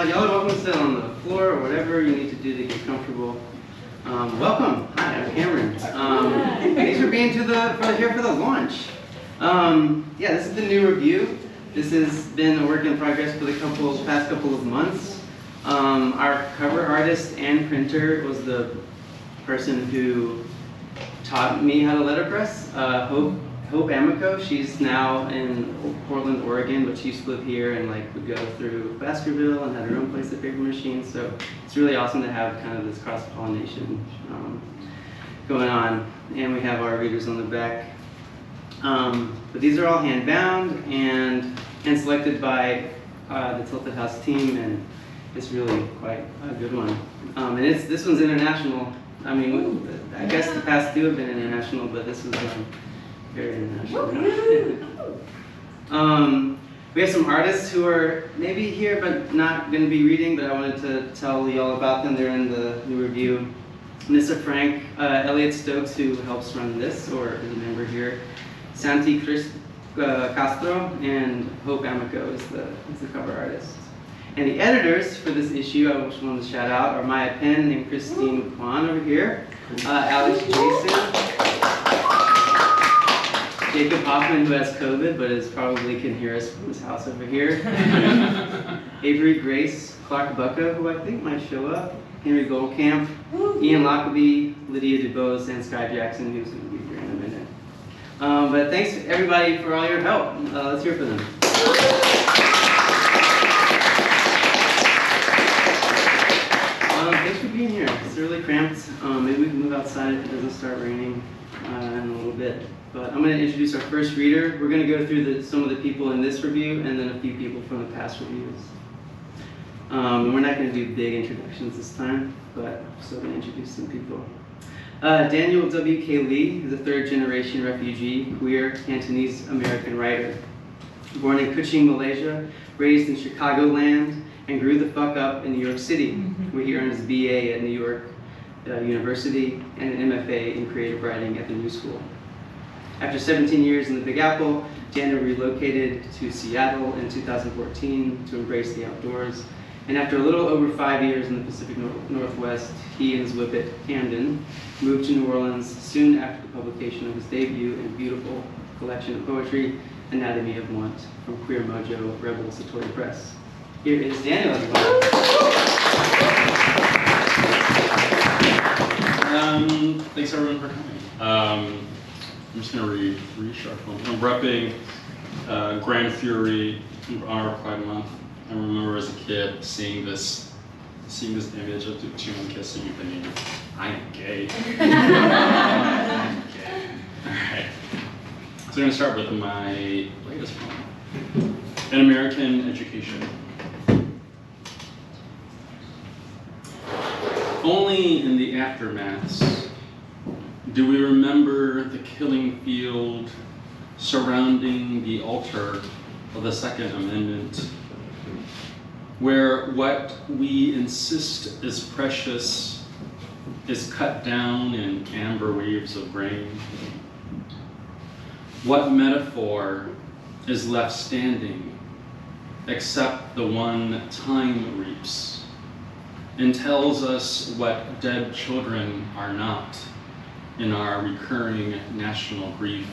Y'all are welcome to sit on the floor or whatever you need to do to get comfortable. Welcome. Hi, I'm Cameron. Thanks for being here for the launch. Yeah, this is the new review. This has been a work in progress for the past couple of months. Our cover artist and printer was the person who taught me how to letterpress, Hope Amico. She's now in Portland, Oregon, but she used to live here and would go through Baskerville and had her own place at Twerk Machine. So it's really awesome to have kind of this cross-pollination going on. And we have our readers on the back. But these are all hand-bound and selected by the Tilted House team, and it's really quite a good one. And this one's international. I mean, I guess the past two have been international, but this is very international. We have some artists who are maybe here but not going to be reading, but I wanted to tell you all about them. They're in the new review. Mr. Frank, Elliot Stokes, who helps run this, or is a member here, Santi Castro, and Hope Amico is the cover artist. And the editors for this issue, I just wanted to shout out, are Maya Penn and Christine Kwan over here, Alex Jason, Jacob Hoffman, who has COVID, but probably can hear us from his house over here, Avery Grace, Clark Bucca, who I think might show up, Henry Goldcamp, Ian Lockerbie, Lydia DuBose, and Sky Jackson, who's going to be here in a minute. But thanks everybody for all your help. Let's hear for them. Thanks for being here. It's really cramped. Maybe we can move outside if it doesn't start raining in a little bit. But I'm going to introduce our first reader. We're going to go through some of the people in this review and then a few people from the past reviews. We're not going to do big introductions this time, but I'm still going to introduce some people. Daniel W.K. Lee is a third-generation refugee, queer, Cantonese-American writer. Born in Kuching, Malaysia, raised in Chicagoland, and grew the fuck up in New York City, where he earned his BA at New York University and an MFA in creative writing at the New School. After 17 years in the Big Apple, Daniel relocated to Seattle in 2014 to embrace the outdoors. And after a little over 5 years in the Pacific Northwest, he and his whippet, Camden, moved to New Orleans soon after the publication of his debut and beautiful collection of poetry, Anatomy of Want, from Queer Mojo, Rebel Satori Press. Here is Daniel, everyone. Thanks everyone for coming. I'm just going to read three short poems. I'm repping Grand Fury in honor of Pride Month. I remember as a kid seeing this image of the two men kissing and thinking, I'm gay. I'm gay. Alright. So I'm going to start with my latest poem. An American Education. Only in the aftermaths do we remember the killing field surrounding the altar of the Second Amendment, where what we insist is precious is cut down in amber waves of rain. What metaphor is left standing except the one time reaps, and tells us what dead children are not in our recurring national grief.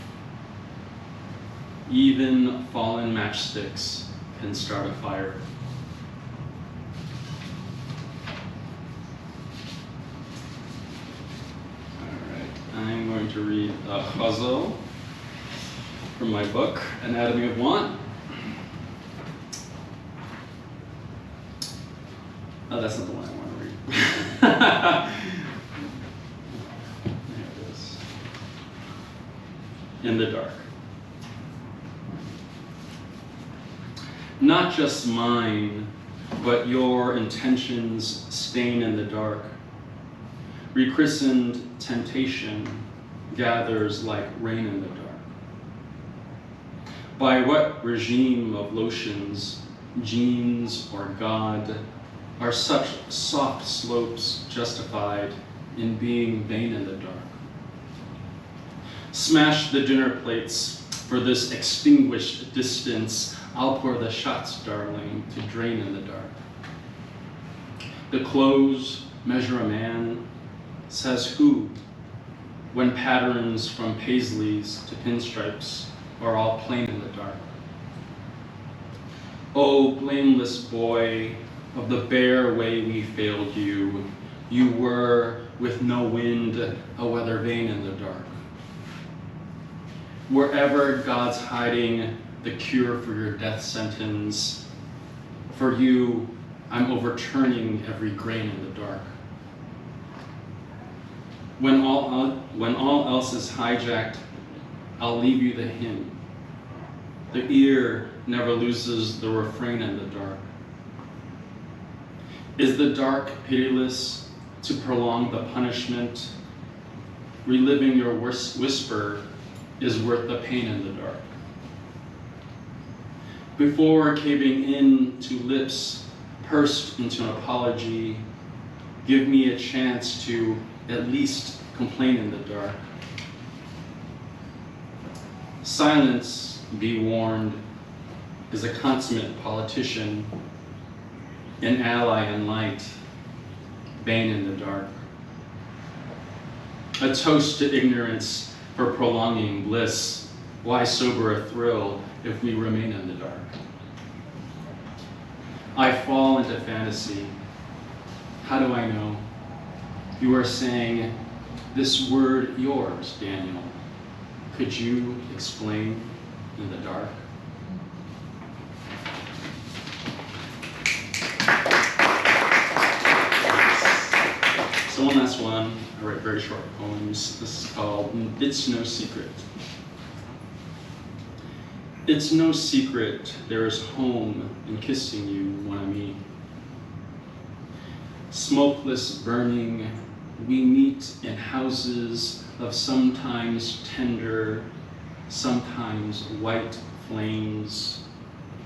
Even fallen matchsticks can start a fire. I'm going to read a ghazal from my book, Anatomy of Want. Oh, that's not the one I want to read. There it is. In the dark. Not just mine, but your intentions stain in the dark. Rechristened temptation gathers like rain in the dark. By what regime of lotions, genes, or God are such soft slopes justified in being vain in the dark? Smash the dinner plates for this extinguished distance. I'll pour the shots, darling, to drain in the dark. The clothes measure a man, says who, when patterns from paisleys to pinstripes are all plain in the dark. Oh, blameless boy, of the bare way we failed you, you were, with no wind, a weather vane in the dark. Wherever God's hiding the cure for your death sentence, for you, I'm overturning every grain in the dark. When all else is hijacked, I'll leave you the hymn. The ear never loses the refrain in the dark. Is the dark pitiless to prolong the punishment? Reliving your whisper is worth the pain in the dark. Before caving in to lips pursed into an apology, give me a chance to at least complain in the dark. Silence, be warned, is a consummate politician, an ally in light, bane in the dark. A toast to ignorance for prolonging bliss. Why sober a thrill if we remain in the dark? I fall into fantasy. How do I know? You are saying, this word yours, Daniel. Could you explain in the dark? So one last one. I write very short poems. This is called It's No Secret. It's no secret there is home in kissing you, mon ami. Smokeless burning, we meet in houses of sometimes tender, sometimes white flames,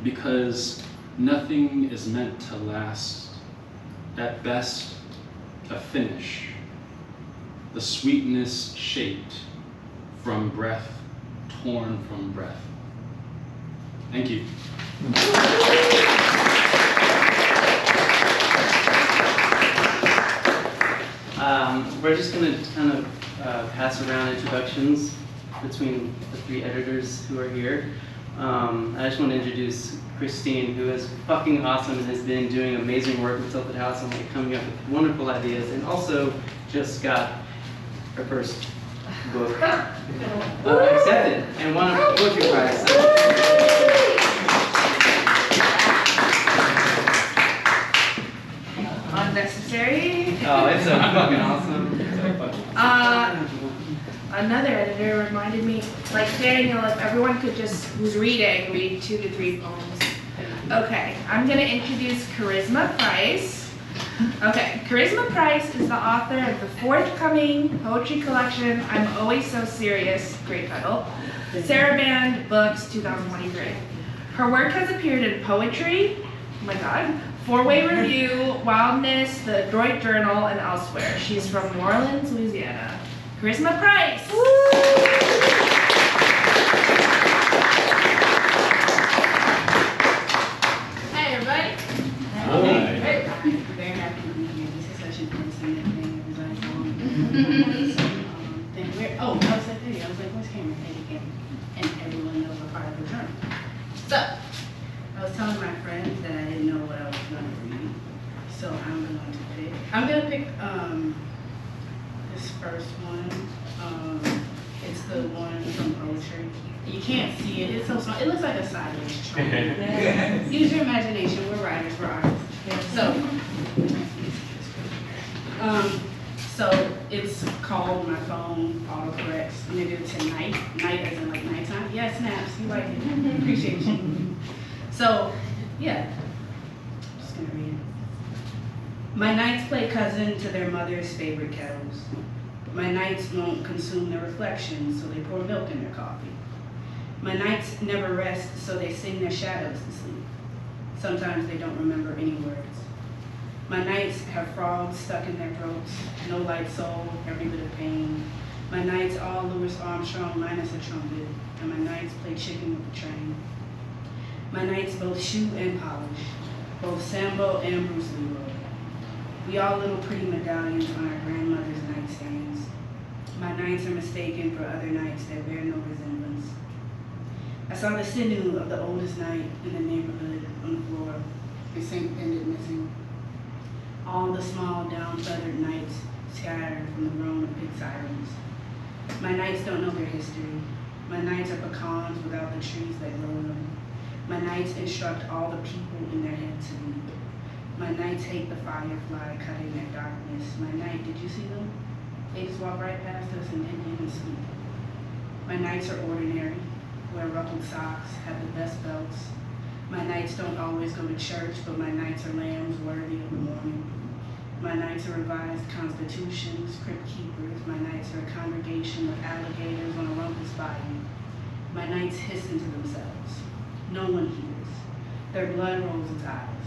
because nothing is meant to last. At best, a finish, the sweetness shaped from breath, torn from breath. Thank you. We're just going to kind of pass around introductions between the three editors who are here. I just want to introduce Christine, who is fucking awesome and has been doing amazing work with Tilted House and like coming up with wonderful ideas, and also just got her first book accepted and won a poetry prize. Unnecessary. Oh, it's so fucking awesome. Another editor reminded me, like Daniel, if everyone could just, who's reading, read 2 to 3 poems. Okay, I'm gonna introduce Charisma Price. Okay, Charisma Price is the author of the forthcoming poetry collection, I'm Always So Serious, great title, Saraband Books 2023. Her work has appeared in Poetry, oh my god, 4-Way Review, Wildness, The Adroit Journal, and elsewhere. She's from New Orleans, Louisiana. Charisma Price! Hey everybody! Hi. Very happy to be here. This is such an intimate thing. Everybody's oh, I was like, hey, I was like, where's Cameron? And everyone knows I'm part of the journal. So, I was telling my friends that I didn't know what I was going to read. So I'm going to pick this first one. It's the one from Poetry. You can't see it, it's so small. It looks like a sideways triangle. Use your imagination, we're writers, we're artists. So it's called My Phone Autocorrects Nigga Tonight. Night as in like nighttime. Yeah, snaps, you like it. Appreciate you. So, yeah. I'm just gonna read it. My nights play cousin to their mother's favorite kettles. My nights won't consume their reflections, so they pour milk in their coffee. My nights never rest, so they sing their shadows to sleep. Sometimes they don't remember any words. My nights have frogs stuck in their throats, no light soul, every bit of pain. My nights all Louis Armstrong minus a trumpet, and my nights play chicken with the train. My nights both shoe and polish, both Sambo and Bruce Leroy. We all little pretty medallions on our grandmother's nightstands. My nights are mistaken for other nights that bear no resemblance. I saw the sinew of the oldest night in the neighborhood on the floor, its ink ended missing. All the small down-feathered nights scattered from the roan of pig sirens. My nights don't know their history. My nights are pecans without the trees that grow them. My nights instruct all the people in their head to weep. My nights hate the firefly cutting their darkness. My night, did you see them? They just walk right past us and didn't even speak. My nights are ordinary, wear ruffled socks, have the best belts. My nights don't always go to church, but my nights are lambs worthy of the morning. My nights are revised constitutions, crypt keepers. My nights are a congregation of alligators on a rumpus bayou. My nights hiss into themselves. No one hears. Their blood rolls its eyes.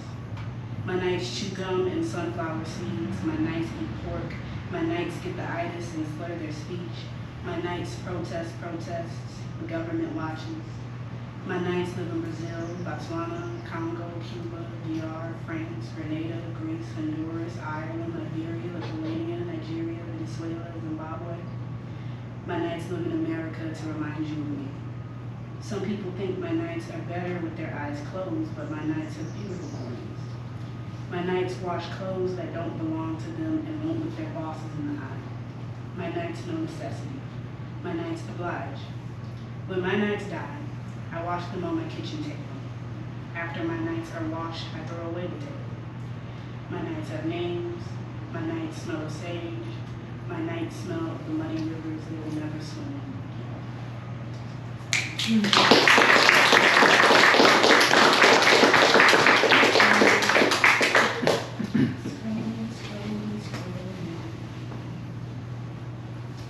My nights chew gum and sunflower seeds. My nights eat pork. My nights get the itis and slur their speech. My nights protest protests. The government watches. My nights live in Brazil, Botswana, Congo, Cuba, DR, France, Grenada, Greece, Honduras, Ireland, Liberia, Lithuania, Nigeria, Venezuela, Zimbabwe. My nights live in America to remind you of me. Some people think my nights are better with their eyes closed, but my nights have beautiful mornings. My nights wash clothes that don't belong to them and won't look their bosses in the eye. My nights know necessity. My nights oblige. When my nights die, I wash them on my kitchen table. After my nights are washed, I throw away the table. My nights have names. My nights smell of sage. My nights smell of the muddy rivers they will never swim in.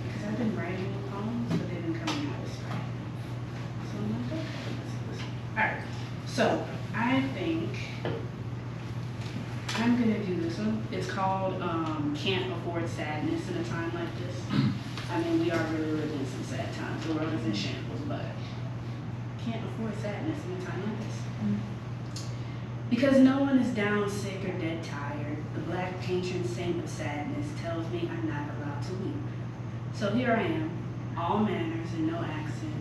Because I've been writing poems, but they've been coming out this way. So I'm like, okay, let's see. All right, so I think I'm gonna do this one. It's called Can't Afford Sadness in a Time Like This. I mean, we are really living in some sad times. The world is in shambles, but can't afford sadness in a time like this. Because no one is down, sick, or dead tired, the black patron saint of sadness tells me I'm not allowed to weep. So here I am, all manners and no accent,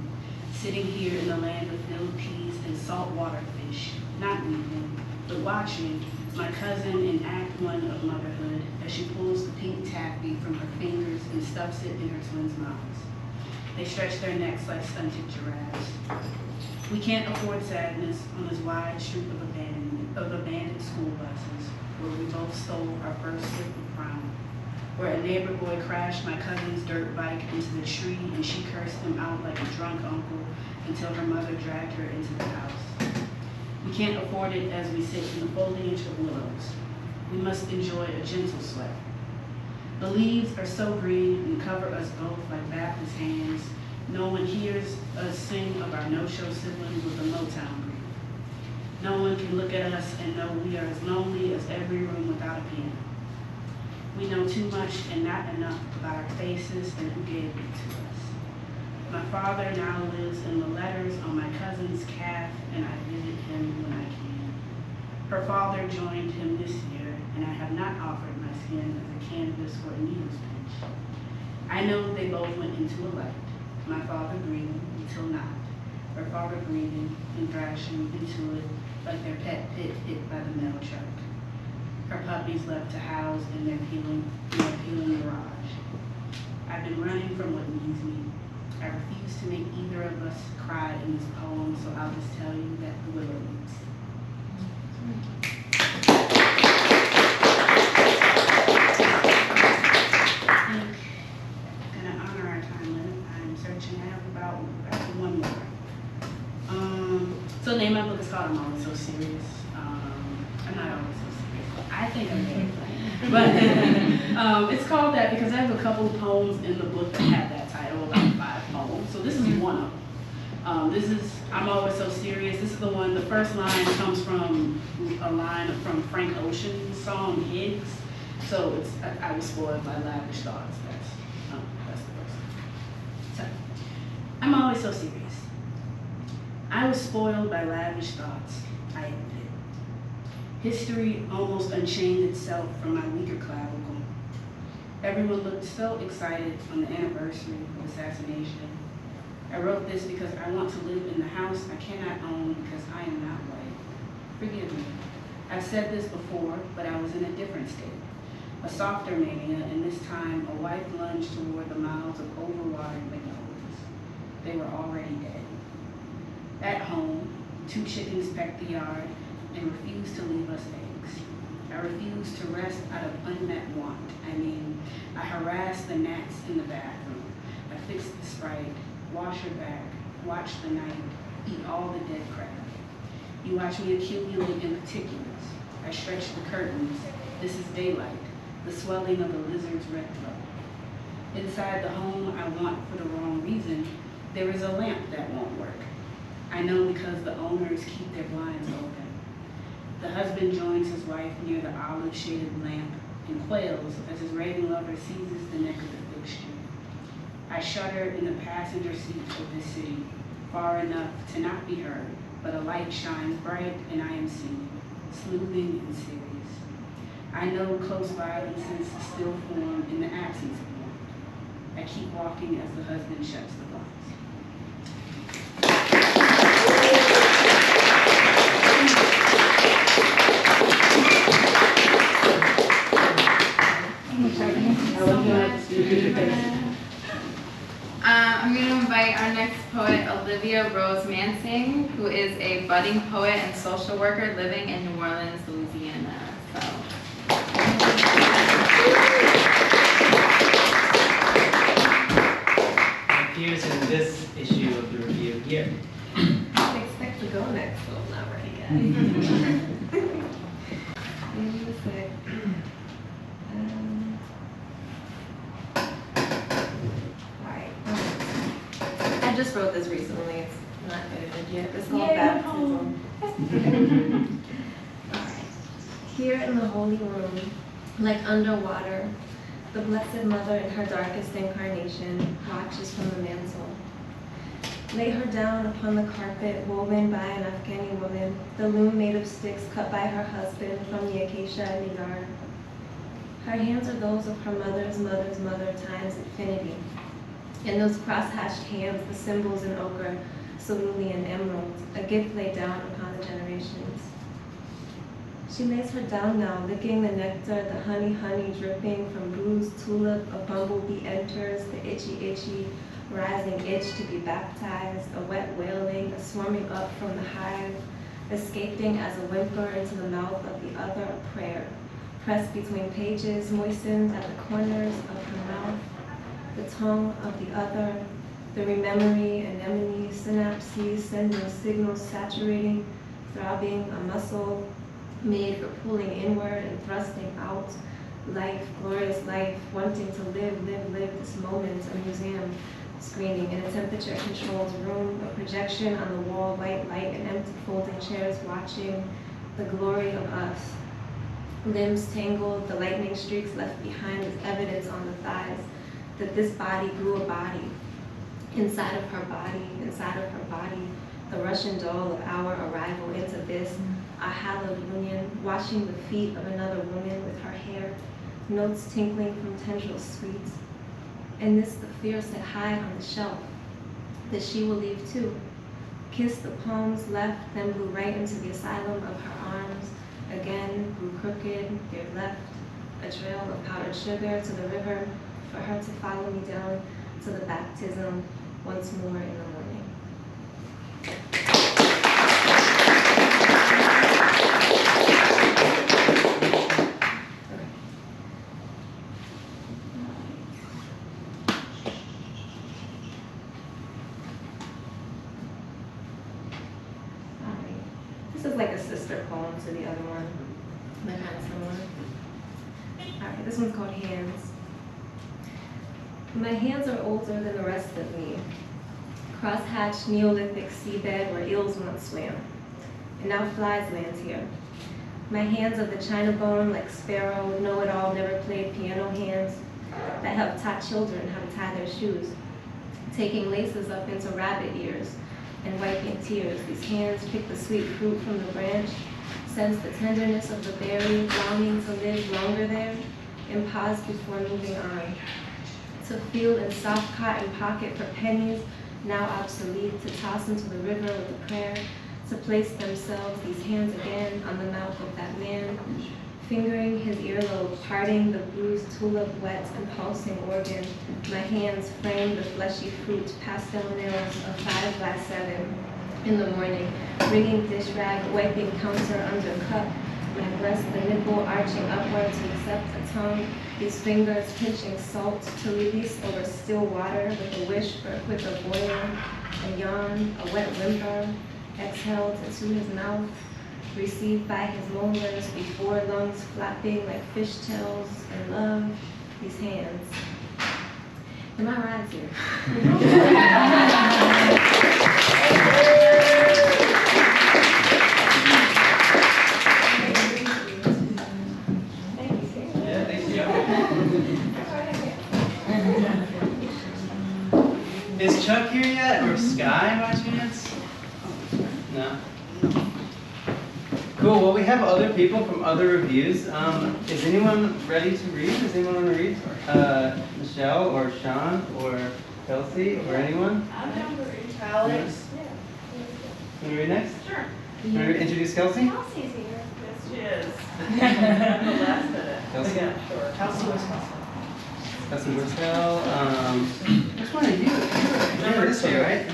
sitting here in the land of filled peas and saltwater fish, not weeping, but watching my cousin in Act 1 of motherhood as she pulls the pink taffy from her fingers and stuffs it in her twins' mouths. They stretch their necks like stunted giraffes. We can't afford sadness on this wide street of abandoned school buses, where we both stole our first slip of crown, where a neighbor boy crashed my cousin's dirt bike into the tree and she cursed him out like a drunk uncle until her mother dragged her into the house. We can't afford it as we sit in the foliage of willows. We must enjoy a gentle sweat. The leaves are so green and cover us both like Baptist hands. No one hears us sing of our no-show siblings with a Motown grief. No one can look at us and know we are as lonely as every room without a piano. We know too much and not enough about our faces and who gave it to us. My father now lives in the letters on my cousin's calf, and I visit him when I can. Her father joined him this year, and I have not offered my skin as a canvas for a needle's pinch. I know they both went into a light, my father breathing until not, her father breathing and thrashing into it like their pet pit hit by the mail truck. Her puppies left to house in their peeling garage. I've been running from what needs me. I refuse to make either of us cry in this poem, so I'll just tell you that the willow weeps. I think I'm gonna honor our time limit. I'm searching. I have about one more. So the name of my book is called I'm Always So Serious. I'm not always so serious. I think I'm very funny. But it's called that because I have a couple of poems in the book that have that title, about 5 poems. So this is one of them. This is I'm Always So Serious. This is the one, the first line comes from a line from Frank Ocean's song Higgs. So it's I was spoiled by lavish thoughts. That's the first one. So I'm always so serious. I was spoiled by lavish thoughts. I admit it. History almost unchained itself from my weaker clavicle. Everyone looked so excited on the anniversary of assassination. I wrote this because I want to live in the house I cannot own because I am not white. Forgive me. I've said this before, but I was in a different state. A softer mania, and this time a wife lunged toward the mouths of overwatered magnolias. They were already dead. At home, 2 chickens pecked the yard and refused to leave us eggs. I refused to rest out of unmet want. I harassed the gnats in the bathroom. I fixed the Sprite, wash her back, watch the night, eat all the dead crab. You watch me accumulate in particulates. I stretch the curtains. This is daylight, the swelling of the lizard's red throat. Inside the home I want for the wrong reason, there is a lamp that won't work. I know because the owners keep their blinds open. The husband joins his wife near the olive-shaded lamp and quails as his raving lover seizes the neck of the fixture. I shudder in the passenger seat of this city, far enough to not be heard, but a light shines bright and I am seen, smoothing and serious. I know close violences still form in the absence of warmth. I keep walking as the husband shuts the blinds. I'm going to invite our next poet, Olivia Rose Mansing, who is a budding poet and social worker living in New Orleans, Louisiana. Appears in this issue of the review here. I expect to go next, so I'm not ready yet. Maybe a sec. Alright. I just wrote this recently. It's not edited yet. It's called Baptism. Alright. Here in the holy room, like underwater, the Blessed Mother in her darkest incarnation watches from the mantle. Lay her down upon the carpet woven by an Afghani woman, the loom made of sticks cut by her husband from the acacia in the yard. Her hands are those of her mother's mother's mother times infinity. In those cross-hatched hands, the symbols in ochre, cerulean, emerald, a gift laid down upon the generations. She lays her down now, licking the nectar, the honey dripping from bruised tulip. A bumblebee enters, the itchy, rising itch to be baptized, a wet wailing, a swarming up from the hive, escaping as a whimper into the mouth of the other, a prayer, pressed between pages, moistened at the corners of her mouth, the tongue of the other, the rememory, anemone, synapses, sending signals, saturating, throbbing, a muscle made for pulling inward and thrusting out, life, glorious life, wanting to live this moment, a museum, screening in a temperature-controlled room, a projection on the wall, white light, and empty folding chairs watching the glory of us. Limbs tangled, the lightning streaks left behind as evidence on the thighs that this body grew a body. Inside of her body, the Russian doll of our arrival into this, our hallowed union, washing the feet of another woman with her hair, notes tinkling from tendrils sweet. And this the fears that hide on the shelf, that she will leave too. Kiss the palms left, then blew right into the asylum of her arms. Again, grew crooked, veered left, a trail of powdered sugar to the river, for her to follow me down to the baptism once more in the morning. This is like a sister poem to the other one. They're kind of similar. Alright, this one's called Hands. My hands are older than the rest of me. Cross-hatched Neolithic seabed where eels once swam. And now flies land here. My hands are the china bone like Sparrow, know-it-all, never played piano hands that help taught children how to tie their shoes. Taking laces up into rabbit ears and wiping tears. These hands pick the sweet fruit from the branch, sense the tenderness of the berry, longing to live longer there, and pause before moving on. To feel in soft cotton pocket for pennies, now obsolete, to toss into the river with a prayer, to place themselves, these hands again, on the mouth of that man, fingering his earlobe, parting the bruised tulip, wet and pulsing organ. My hands frame the fleshy fruit, pastel nails of 5x7 in the morning, wringing dish rag, wiping counter under cup, my breast, the nipple arching upward to accept the tongue, these fingers pinching salt to release over still water with a wish for a quicker boil, a yawn, a wet whimper, exhaled into his mouth, received by his molars before lungs flapping like fishtails, and love, these hands. Am I right here? Yeah, thank you. Is Chuck here yet, or Sky by chance? No. Cool. Well, we have other people from other reviews. Is anyone ready to read? Does anyone want to read? Michelle or Sean or Kelsey or anyone? I'm down to read. Alex. Want to read next? Sure. Want to introduce Kelsey? Kelsey's here. Yes, she is. The last minute. Kelsey? Yeah, sure. Kelsey was Kelsey. Kelsey Wurzel. Which one are you? You're this one, right?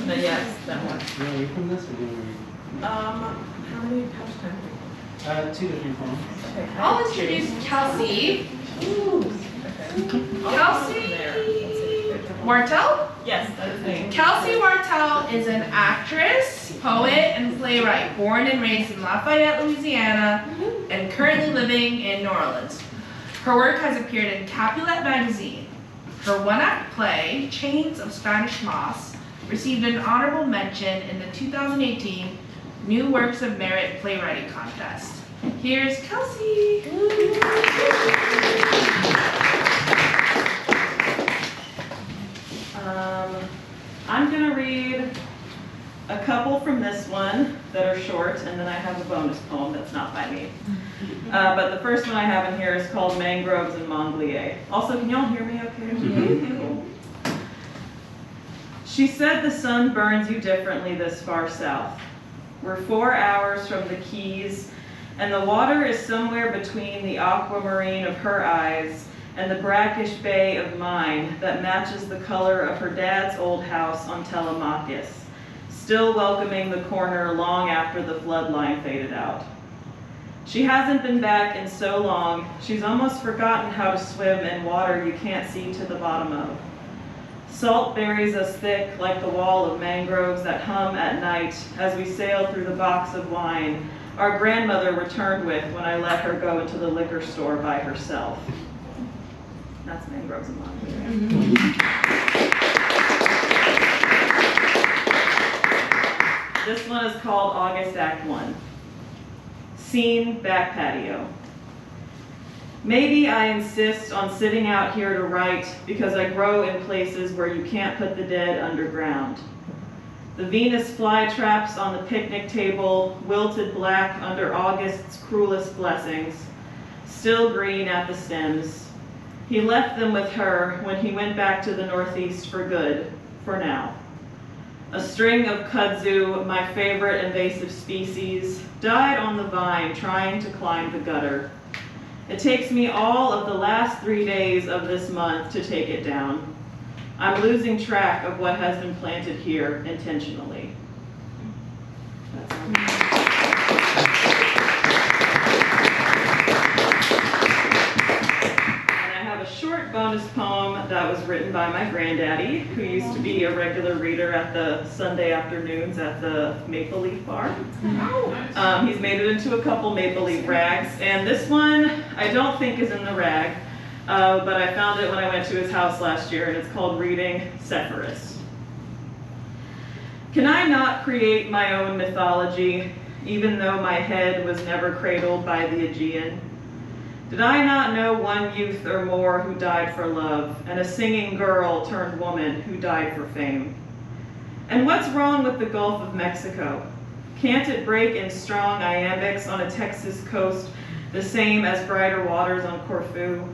Yes, that one. You want to read from this or do you want to read? How much time? 2 to 3 poems. I'll introduce Kelsey. Kelsey Wartell? Yes, that is me. Kelsey Wartell is an actress, poet, and playwright born and raised in Lafayette, Louisiana, and currently living in New Orleans. Her work has appeared in Capulet magazine. Her one-act play, Chains of Spanish Moss, received an honorable mention in the 2018 New Works of Merit Playwriting Contest. Here's Kelsey. I'm going to read a couple from this one that are short, and then I have a bonus poem that's not by me. But the first one I have in here is called Mangroves and Monglier. Also, can y'all hear me okay? Cool. She said the sun burns you differently this far south. We're 4 hours from the Keys, and the water is somewhere between the aquamarine of her eyes and the brackish bay of mine that matches the color of her dad's old house on Telemachus, still welcoming the corner long after the flood line faded out. She hasn't been back in so long, she's almost forgotten how to swim in water you can't see to the bottom of. Salt buries us thick like the wall of mangroves that hum at night as we sail through the box of wine our grandmother returned with when I let her go into the liquor store by herself. That's Mangroves and Mongroves. This one is called August Act 1. Scene, back patio. Maybe I insist on sitting out here to write because I grow in places where you can't put the dead underground. The Venus flytraps on the picnic table, wilted black under August's cruelest blessings, still green at the stems. He left them with her when he went back to the Northeast for good, for now. A string of kudzu, my favorite invasive species, died on the vine trying to climb the gutter. It takes me all of the last 3 days of this month to take it down. I'm losing track of what has been planted here intentionally. That's all. And I have a short bonus poem that was written by my granddaddy, who used to be a regular reader at the Sunday afternoons at the Maple Leaf Bar. He's made it into a couple Maple Leaf rags, and this one I don't think is in the rag. But I found it when I went to his house last year, and it's called Reading Sepphoris. Can I not create my own mythology, even though my head was never cradled by the Aegean? Did I not know one youth or more who died for love, and a singing girl turned woman who died for fame? And what's wrong with the Gulf of Mexico? Can't it break in strong iambics on a Texas coast, the same as brighter waters on Corfu?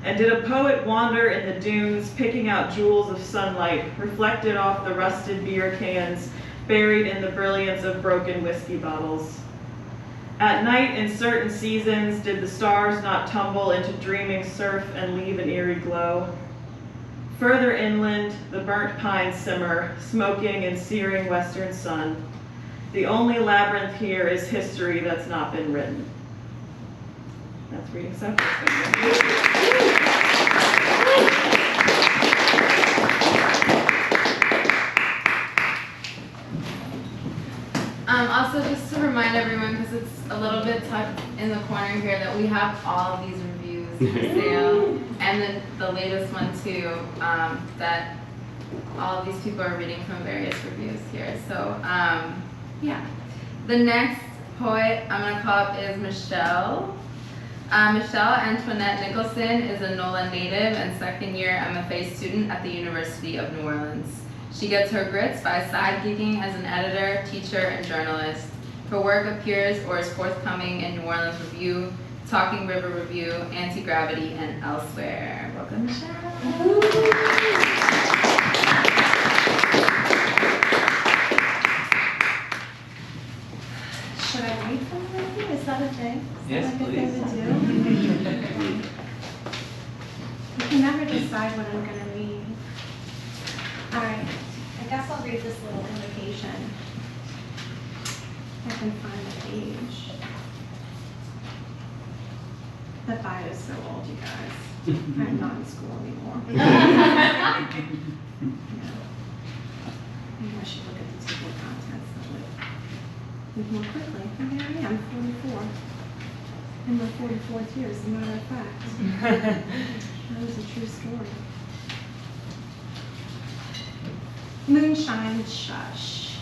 And did a poet wander in the dunes, picking out jewels of sunlight, reflected off the rusted beer cans, buried in the brilliance of broken whiskey bottles? At night in certain seasons, did the stars not tumble into dreaming surf and leave an eerie glow? Further inland, the burnt pines simmer, smoking in searing western sun. The only labyrinth here is history that's not been written. That's reading subject. Also, just to remind everyone, because it's a little bit tucked in the corner here, that we have all of these reviews for sale, and then the latest one too, that all of these people are reading from various reviews here. So, yeah. The next poet I'm going to call up is Michelle. Michelle Antoinette Nicholson is a NOLA native and second-year MFA student at the University of New Orleans. She gets her grits by side gigging as an editor, teacher, and journalist. Her work appears or is forthcoming in New Orleans Review, Talking River Review, Anti-Gravity, and elsewhere. Welcome, Michelle. Should I read from the review? Is that a thing? Is Yes, that like a please. thing to do? You can never decide what I'm going to read. All right, I guess I'll read this little invocation. I can find the page. The bio is so old, you guys. I'm not in school anymore. Yeah. Maybe I should look at the table of contents that would move more quickly. And there I am, 44. In my 44th year, as a matter of fact. That was a true story. Moonshine Shush,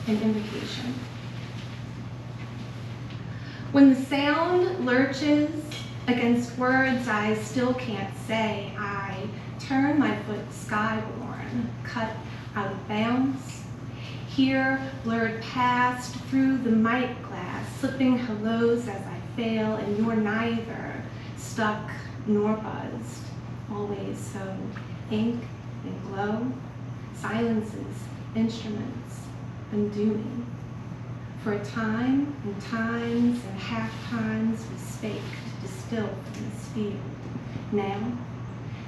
an invocation. When the sound lurches against words I still can't say, I turn my foot skyborne, cut out of bounds. Here, blurred past through the mic glass, slipping hellos as I fail, and you're neither stuck nor buzzed, always so ink and glow. Silences, instruments, undoing. For a time and times and half times we spake, distilled from this field. Now,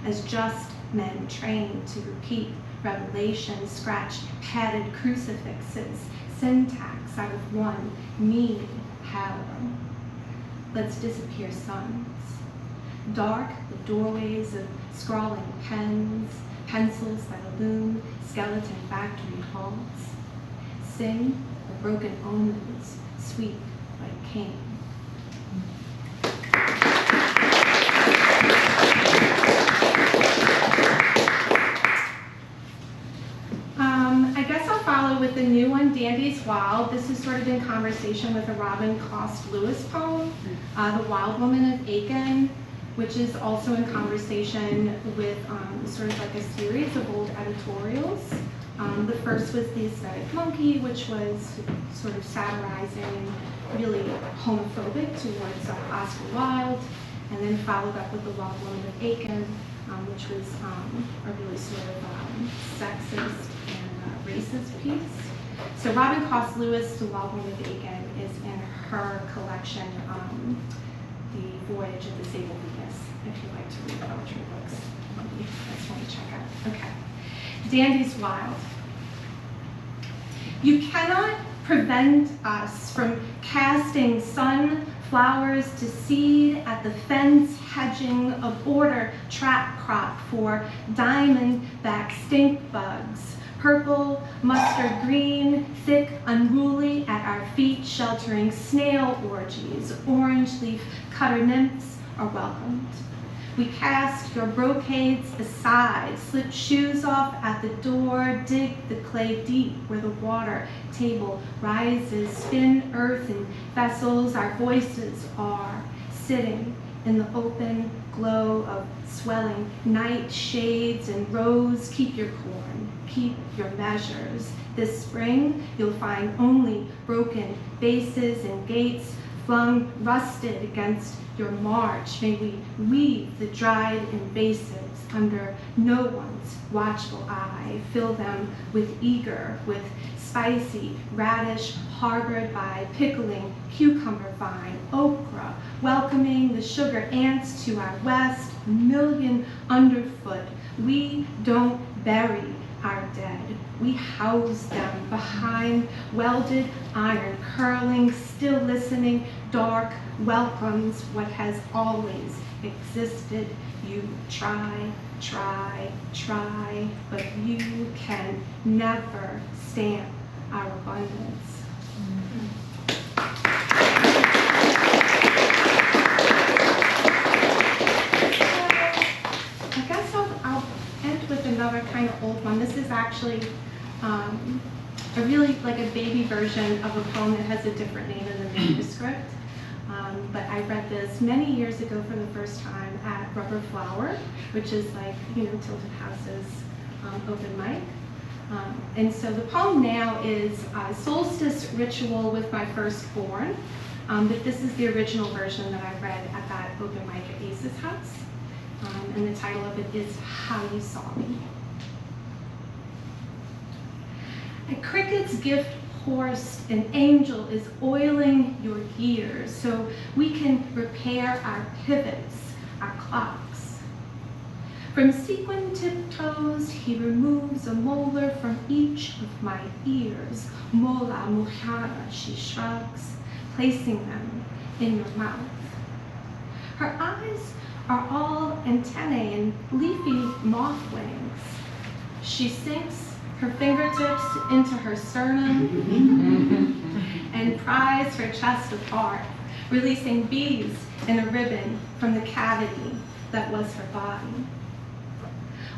as just men trained to repeat revelation, scratch padded crucifixes, syntax out of one need power. Let's disappear suns. Dark the doorways of scrawling pens, pencils that illume skeleton factory halls. Sing the broken omens, sweet like cane. I guess I'll follow with the new one, Dandy's Wild. This is sort of in conversation with a Robin Cost Lewis poem, The Wild Woman of Aiken, which is also in conversation with sort of like a series of old editorials. The first was The Aesthetic Monkey, which was sort of satirizing, really homophobic towards Oscar Wilde, and then followed up with The Wild Woman of Aiken, which was a really sort of sexist and racist piece. So Robin Cost Lewis, The Wild Woman of Aiken, is in her collection, The Voyage of the Sable Venus, if you like to read poetry books. Maybe that's one to check out. Okay. Dandy's Wild. You cannot prevent us from casting sunflowers to seed at the fence hedging a border trap crop for diamondback stink bugs. Purple, mustard green, thick, unruly at our feet, sheltering snail orgies. Orange leaf cutter nymphs are welcomed. We cast your brocades aside, slip shoes off at the door, dig the clay deep where the water table rises, spin earth in vessels our voices are, sitting in the open glow of swelling night shades and rows. Keep your corn, keep your measures. This spring, you'll find only broken bases and gates flung rusted against your march. May we weave the dried invasives under no one's watchful eye. Fill them with spicy radish harbored by pickling cucumber vine, okra, welcoming the sugar ants to our west, a million underfoot. We don't bury our dead. We house them behind welded iron, curling, still listening, dark welcomes what has always existed. You try, but you can never stamp our abundance. I guess I'll end with another kind of old one. This is actually a really like a baby version of a poem that has a different name in the manuscript. But I read this many years ago for the first time at Rubber Flower, which is like, Tilted House's open mic. And so the poem now is Solstice Ritual with My Firstborn, but this is the original version that I read at that open mic at Ace's house. And the title of it is How You Saw Me. A cricket's gift horse, an angel is oiling your gears so we can repair our pivots, our clocks. From sequin tiptoes, he removes a molar from each of my ears. Mola mujana, she shrugs, placing them in your mouth. Her eyes are all antennae and leafy moth wings. She sinks her fingertips into her sternum and pries her chest apart, releasing bees in a ribbon from the cavity that was her body.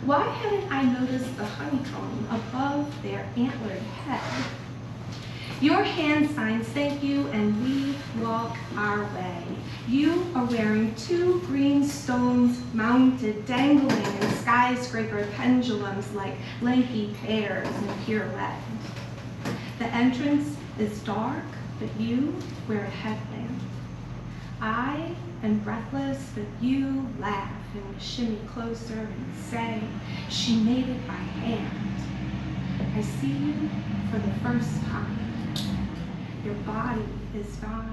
Why hadn't I noticed the honeycomb above their antlered head? Your hand signs thank you, and we walk our way. You are wearing 2 green stones mounted, dangling in skyscraper pendulums like lanky pears in pirouette. The entrance is dark, but you wear a headlamp. I am breathless, but you laugh and shimmy closer and say, she made it by hand. I see you for the first time. Your body is not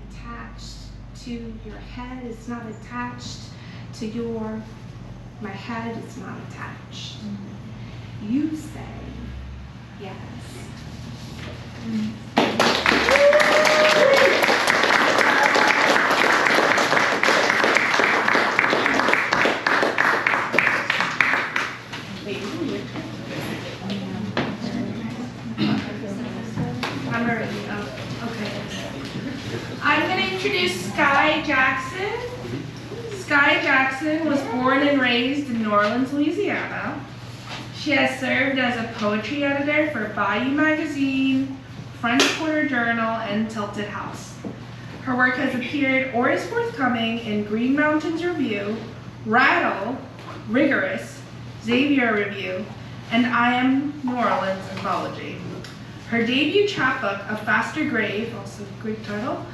attached to your head, it's not attached to my head is not attached. You say yes. I'm going to introduce Sky Jackson. Sky Jackson was born and raised in New Orleans, Louisiana. She has served as a poetry editor for Bayou Magazine, French Quarter Journal, and Tilted House. Her work has appeared or is forthcoming in Green Mountains Review, Rattle, Rigorous, Xavier Review, and I Am New Orleans Anthology. Her debut chapbook, A Faster Grave, also Greek title,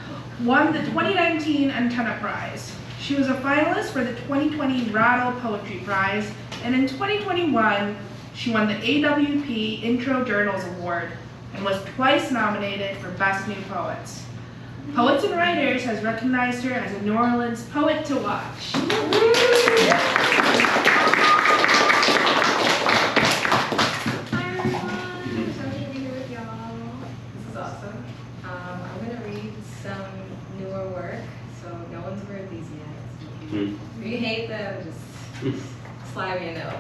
won the 2019 Antenna Prize. She was a finalist for the 2020 Rattle Poetry Prize, and in 2021, she won the AWP Intro Journals Award and was twice nominated for Best New Poets. Poets and Writers has recognized her as a New Orleans poet to watch. Awesome. I'm going to read some newer work, so no one's heard these yet. If you hate them, just slide me a note.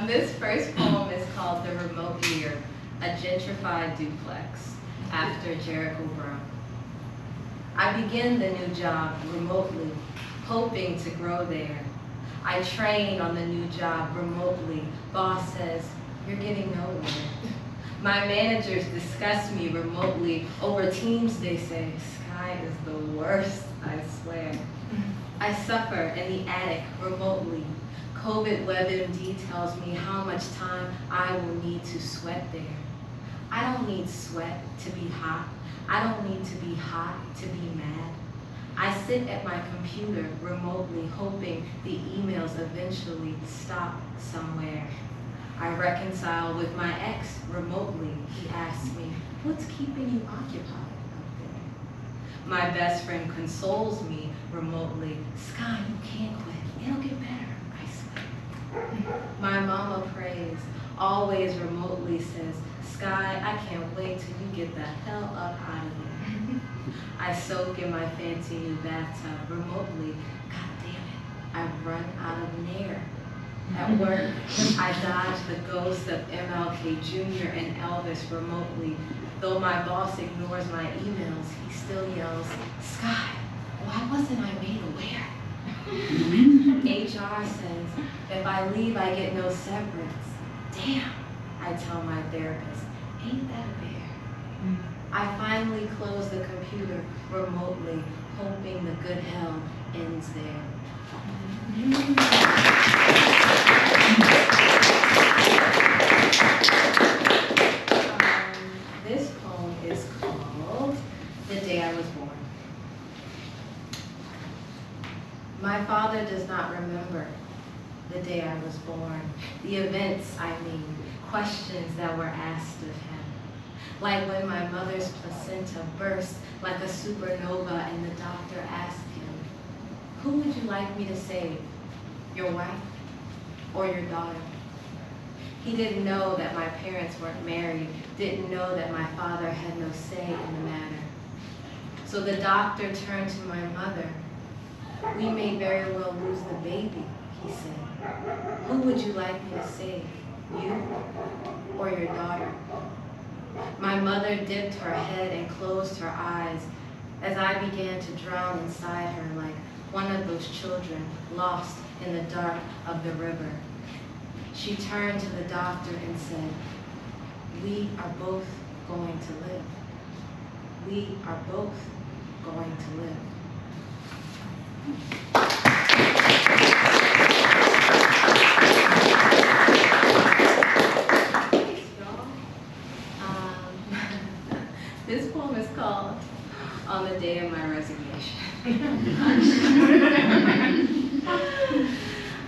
This first poem is called The Remote Year, a gentrified duplex, after Jericho Brown. I begin the new job remotely, hoping to grow there. I train on the new job remotely. Boss says, you're getting nowhere. My managers discuss me remotely. Over Teams, they say, Sky is the worst. I swear. I suffer in the attic remotely. COVID WebMD tells me how much time I will need to sweat there. I don't need sweat to be hot. I don't need to be hot to be mad. I sit at my computer remotely, hoping the emails eventually stop somewhere. I reconcile with my ex remotely. He asks me, what's keeping you occupied up there? My best friend consoles me remotely. Sky, you can't quit. It'll get better, I swear. My mama prays, always remotely says, Sky, I can't wait till you get the hell up out of there. I soak in my fancy new bathtub remotely. God damn it, I run out of nair. At work, I dodge the ghost of MLK Jr. and Elvis remotely. Though my boss ignores my emails, he still yells, Sky, why wasn't I made aware? HR says, if I leave, I get no severance. Damn, I tell my therapist, ain't that a bear? I finally close the computer remotely, hoping the good hell ends there. This poem is called The Day I Was Born. My father does not remember the day I was born, the events, I mean, questions that were asked of him. Like when my mother's placenta burst like a supernova and the doctor asked him, who would you like me to save, your wife or your daughter? He didn't know that my parents weren't married, didn't know that my father had no say in the matter. So the doctor turned to my mother. We may very well lose the baby, he said. Who would you like me to save, you or your daughter? My mother dipped her head and closed her eyes as I began to drown inside her like one of those children lost in the dark of the river. She turned to the doctor and said, we are both going to live. We are both going to live. This poem is called On the Day of My Resignation.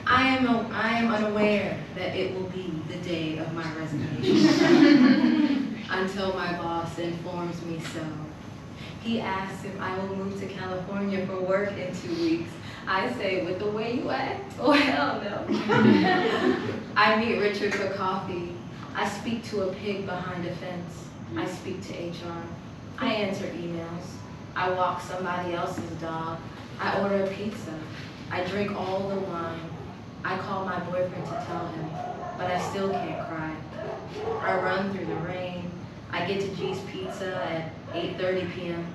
I am unaware that it will be the day of my resignation until my boss informs me so. He asks if I will move to California for work in 2 weeks. I say, with the way you act, oh hell no. I meet Richard for coffee. I speak to a pig behind a fence. I speak to HR. I answer emails. I walk somebody else's dog. I order a pizza. I drink all the wine. I call my boyfriend to tell him, but I still can't cry. I run through the rain. I get to G's Pizza at 8:30 p.m.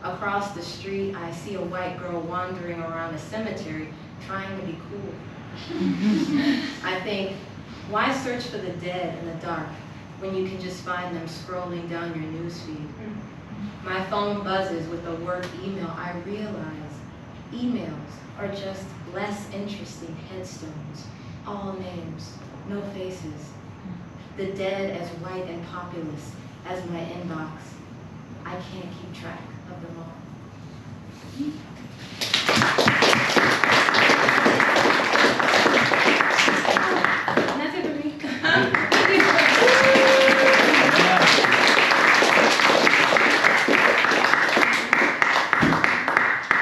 Across the street, I see a white girl wandering around a cemetery trying to be cool. I think, why search for the dead in the dark when you can just find them scrolling down your newsfeed? My phone buzzes with a work email. I realize emails are just less interesting headstones. All names, no faces. The dead as white and populous as my inbox. I can't keep track of them all. And that's it for me.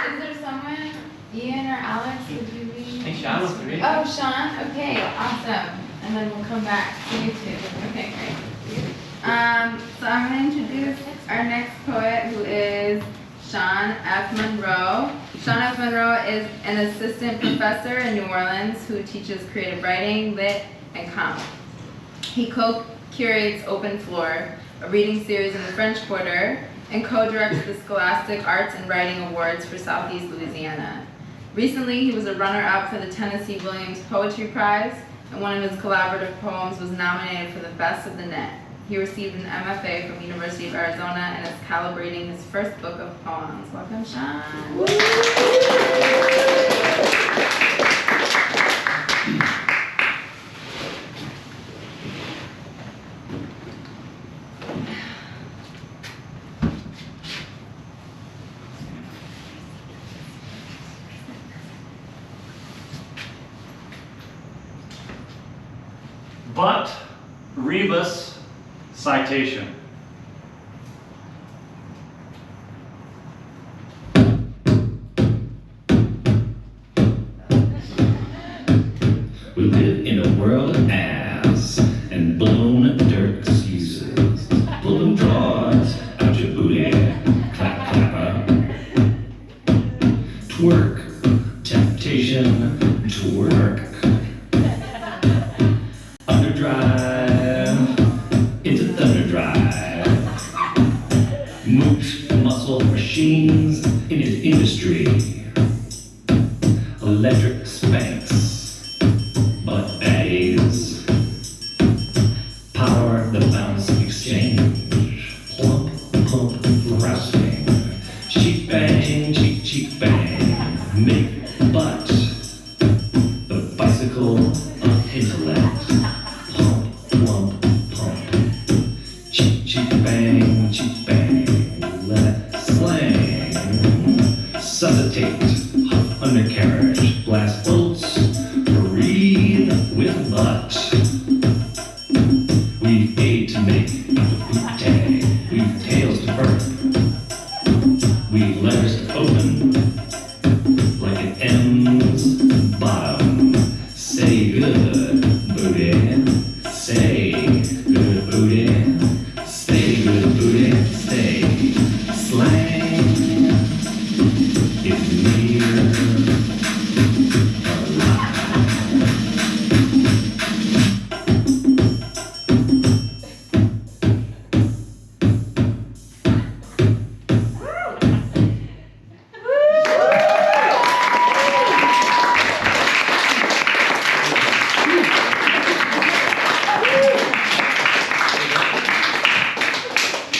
Is there someone, Ian or Alex, would you read? I think Sean wants to read. Oh, Sean, okay, awesome. And then we'll come back to you two. Okay, great. So I'm going to introduce our next poet, who is Sean F. Monroe. Sean F. Monroe is an assistant professor in New Orleans who teaches creative writing, lit, and comic. He co-curates Open Floor, a reading series in the French Quarter, and co-directs the Scholastic Arts and Writing Awards for Southeast Louisiana. Recently, he was a runner-up for the Tennessee Williams Poetry Prize, and one of his collaborative poems was nominated for the Best of the Net He received an MFA from University of Arizona and is calibrating his first book of poems. Welcome, Sean. But rebus citation. We live in a world of ass and blown dirt excuses. Pull them drawers out your booty, clap clapper. Twerk, temptation, twerk. Underdrive into thunderdrive. Moot muscle machines in his industry. Electric spanks, butt baddies. Power the bounce exchange. Plump, plump, rousing. Cheek bang, cheek, cheek bang. Make butt. The bicycle of intellect. Pump, plump, pump. Cheek, cheek bang, cheek bang. Let slang. Suscitate. Undercarriage, blast bolts, breathe with butt. We've aid to make the boot tag, we've tails to burp, we've levers to open, like an M's bottom. Say good, booty, say good, booty, say good, booty, say slang. It's near.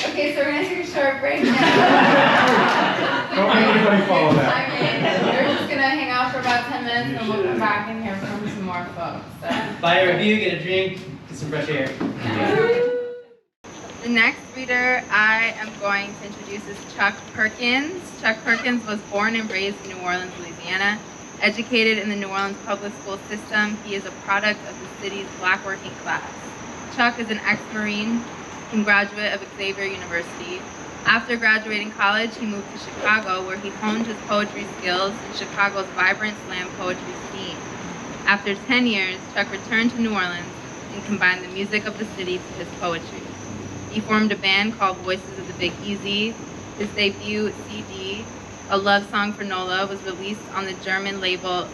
Okay, so we're gonna take a short break now. Don't make anybody follow that. We're just gonna hang out for about 10 minutes and we'll come back and hear from some more folks. So. Buy a review, get a drink, get some fresh air. The next reader I am going to introduce is Chuck Perkins. Chuck Perkins was born and raised in New Orleans, Louisiana. Educated in the New Orleans public school system, he is a product of the city's black working class. Chuck is an ex-Marine and graduate of Xavier University. After graduating college, he moved to Chicago, where he honed his poetry skills in Chicago's vibrant slam poetry scene. After 10 years, Chuck returned to New Orleans and combined the music of the city to his poetry. He formed a band called Voices of the Big Easy. His debut CD, A Love Song for Nola, was released on the German label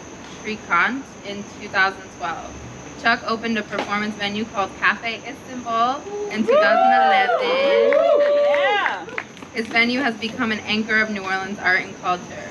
Cant in 2012. Chuck opened a performance venue called Cafe Istanbul in 2011. Yeah. His venue has become an anchor of New Orleans art and culture.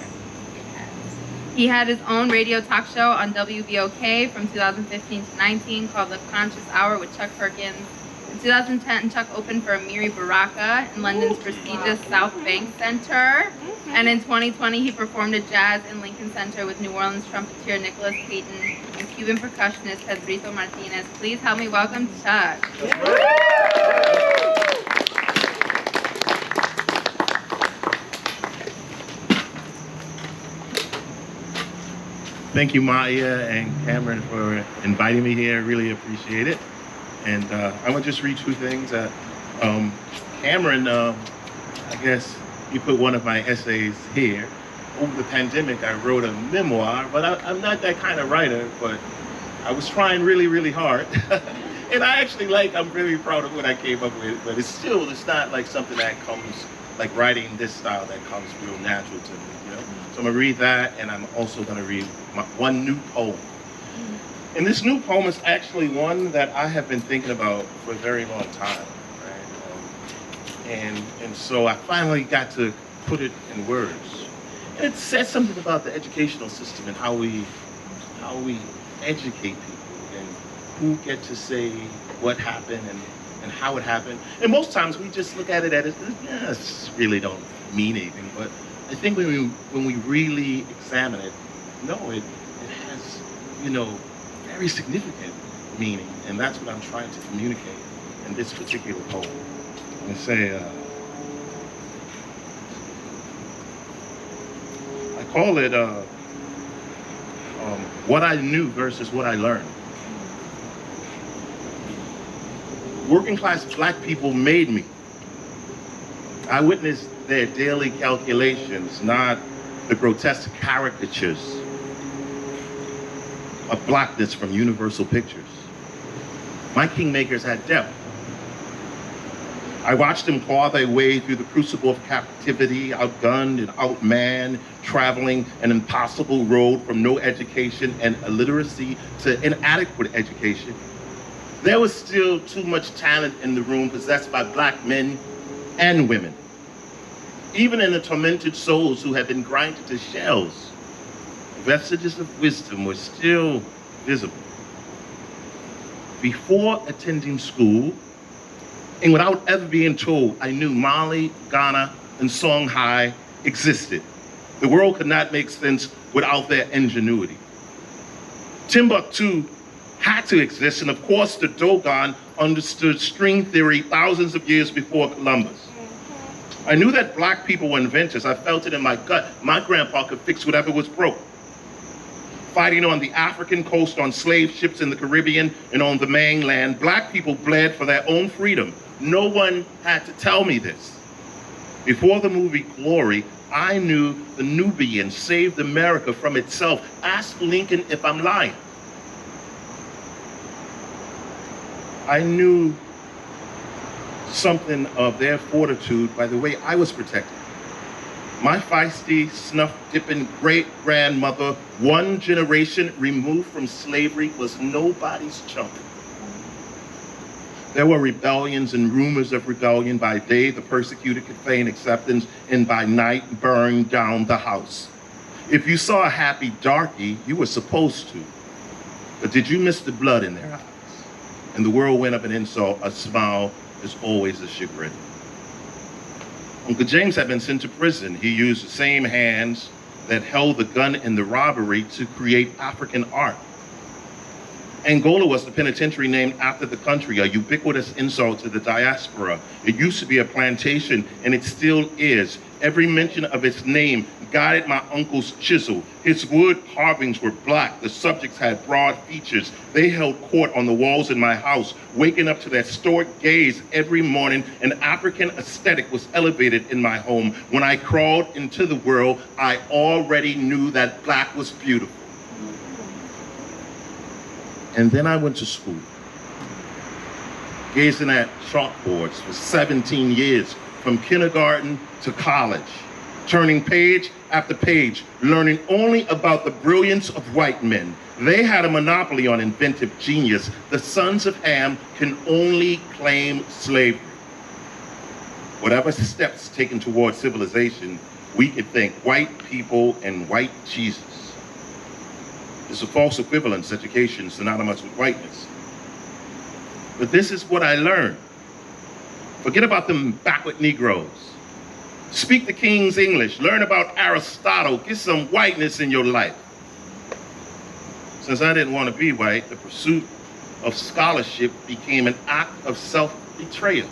He had his own radio talk show on WBOK from 2015 to 19 called The Conscious Hour with Chuck Perkins. In 2010, Chuck opened for Amiri Baraka in London's prestigious South Bank Center. And in 2020, he performed at Jazz in Lincoln Center with New Orleans trumpeter Nicholas Payton and Cuban percussionist Pedrito Martinez. Please help me welcome Chuck. Thank you, Maya and Cameron, for inviting me here. Really appreciate it. And I'm gonna just read two things. Cameron, I guess you put one of my essays here. Over the pandemic, I wrote a memoir, but I'm not that kind of writer, but I was trying really, really hard. And I'm really proud of what I came up with, but it's not like something that comes, like writing this style that comes real natural to me, you know? So I'm gonna read that, and I'm also gonna read one new poem. And this new poem is actually one that I have been thinking about for a very long time, right? And so I finally got to put it in words. And it says something about the educational system and how we educate people and who get to say what happened and and how it happened. And most times we just look at it as, this really don't mean anything. But I think when we really examine it, no, it has, very significant meaning. And that's what I'm trying to communicate in this particular poem. And say, I call it what I knew versus what I learned. Working class black people made me. I witnessed their daily calculations, not the grotesque caricatures of blackness from Universal Pictures. My kingmakers had depth. I watched them claw their way through the crucible of captivity, outgunned and outmanned, traveling an impossible road from no education and illiteracy to inadequate education. There was still too much talent in the room possessed by black men and women. Even in the tormented souls who had been grinded to shells, vestiges of wisdom were still visible. Before attending school, and without ever being told, I knew Mali, Ghana, and Songhai existed. The world could not make sense without their ingenuity. Timbuktu had to exist, and of course the Dogon understood string theory thousands of years before Columbus. I knew that black people were inventors. I felt it in my gut. My grandpa could fix whatever was broke. Fighting on the African coast, on slave ships in the Caribbean, and on the mainland, black people bled for their own freedom. No one had to tell me this. Before the movie Glory, I knew the Nubians saved America from itself. Ask Lincoln if I'm lying. I knew something of their fortitude by the way I was protected. My feisty, snuff-dipping great-grandmother, one generation removed from slavery, was nobody's chump. There were rebellions and rumors of rebellion. By day, the persecuted could feign acceptance, and by night, burn down the house. If you saw a happy darky, you were supposed to. But did you miss the blood in their eyes? And the world went up an insult, a smile is always a chagrin. Uncle James had been sent to prison. He used the same hands that held the gun in the robbery to create African art. Angola was the penitentiary named after the country, a ubiquitous insult to the diaspora. It used to be a plantation, and it still is. Every mention of its name guided my uncle's chisel. His wood carvings were black. The subjects had broad features. They held court on the walls in my house. Waking up to that stoic gaze every morning, an African aesthetic was elevated in my home. When I crawled into the world, I already knew that black was beautiful. And then I went to school, gazing at chalkboards for 17 years, from kindergarten to college, turning page after page, learning only about the brilliance of white men. They had a monopoly on inventive genius. The sons of Ham can only claim slavery. Whatever steps taken towards civilization, we could think white people and white Jesus. It's a false equivalence. Education is synonymous with whiteness. But this is what I learned. Forget about them backward Negroes. Speak the King's English. Learn about Aristotle. Get some whiteness in your life. Since I didn't want to be white, the pursuit of scholarship became an act of self-betrayal.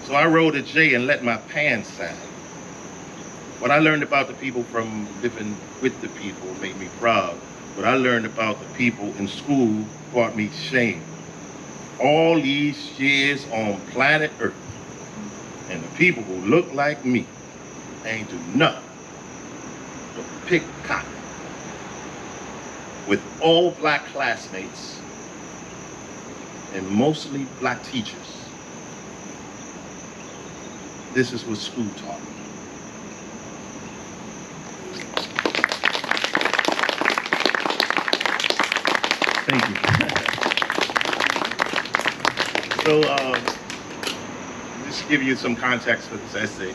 So I rolled a J and let my pants sag. What I learned about the people from living with the people made me proud. What I learned about the people in school brought me shame. All these years on planet Earth, and the people who look like me ain't do nothing but pick cotton with all black classmates and mostly black teachers. This is what school taught me. Thank you. So, just to give you some context for this essay.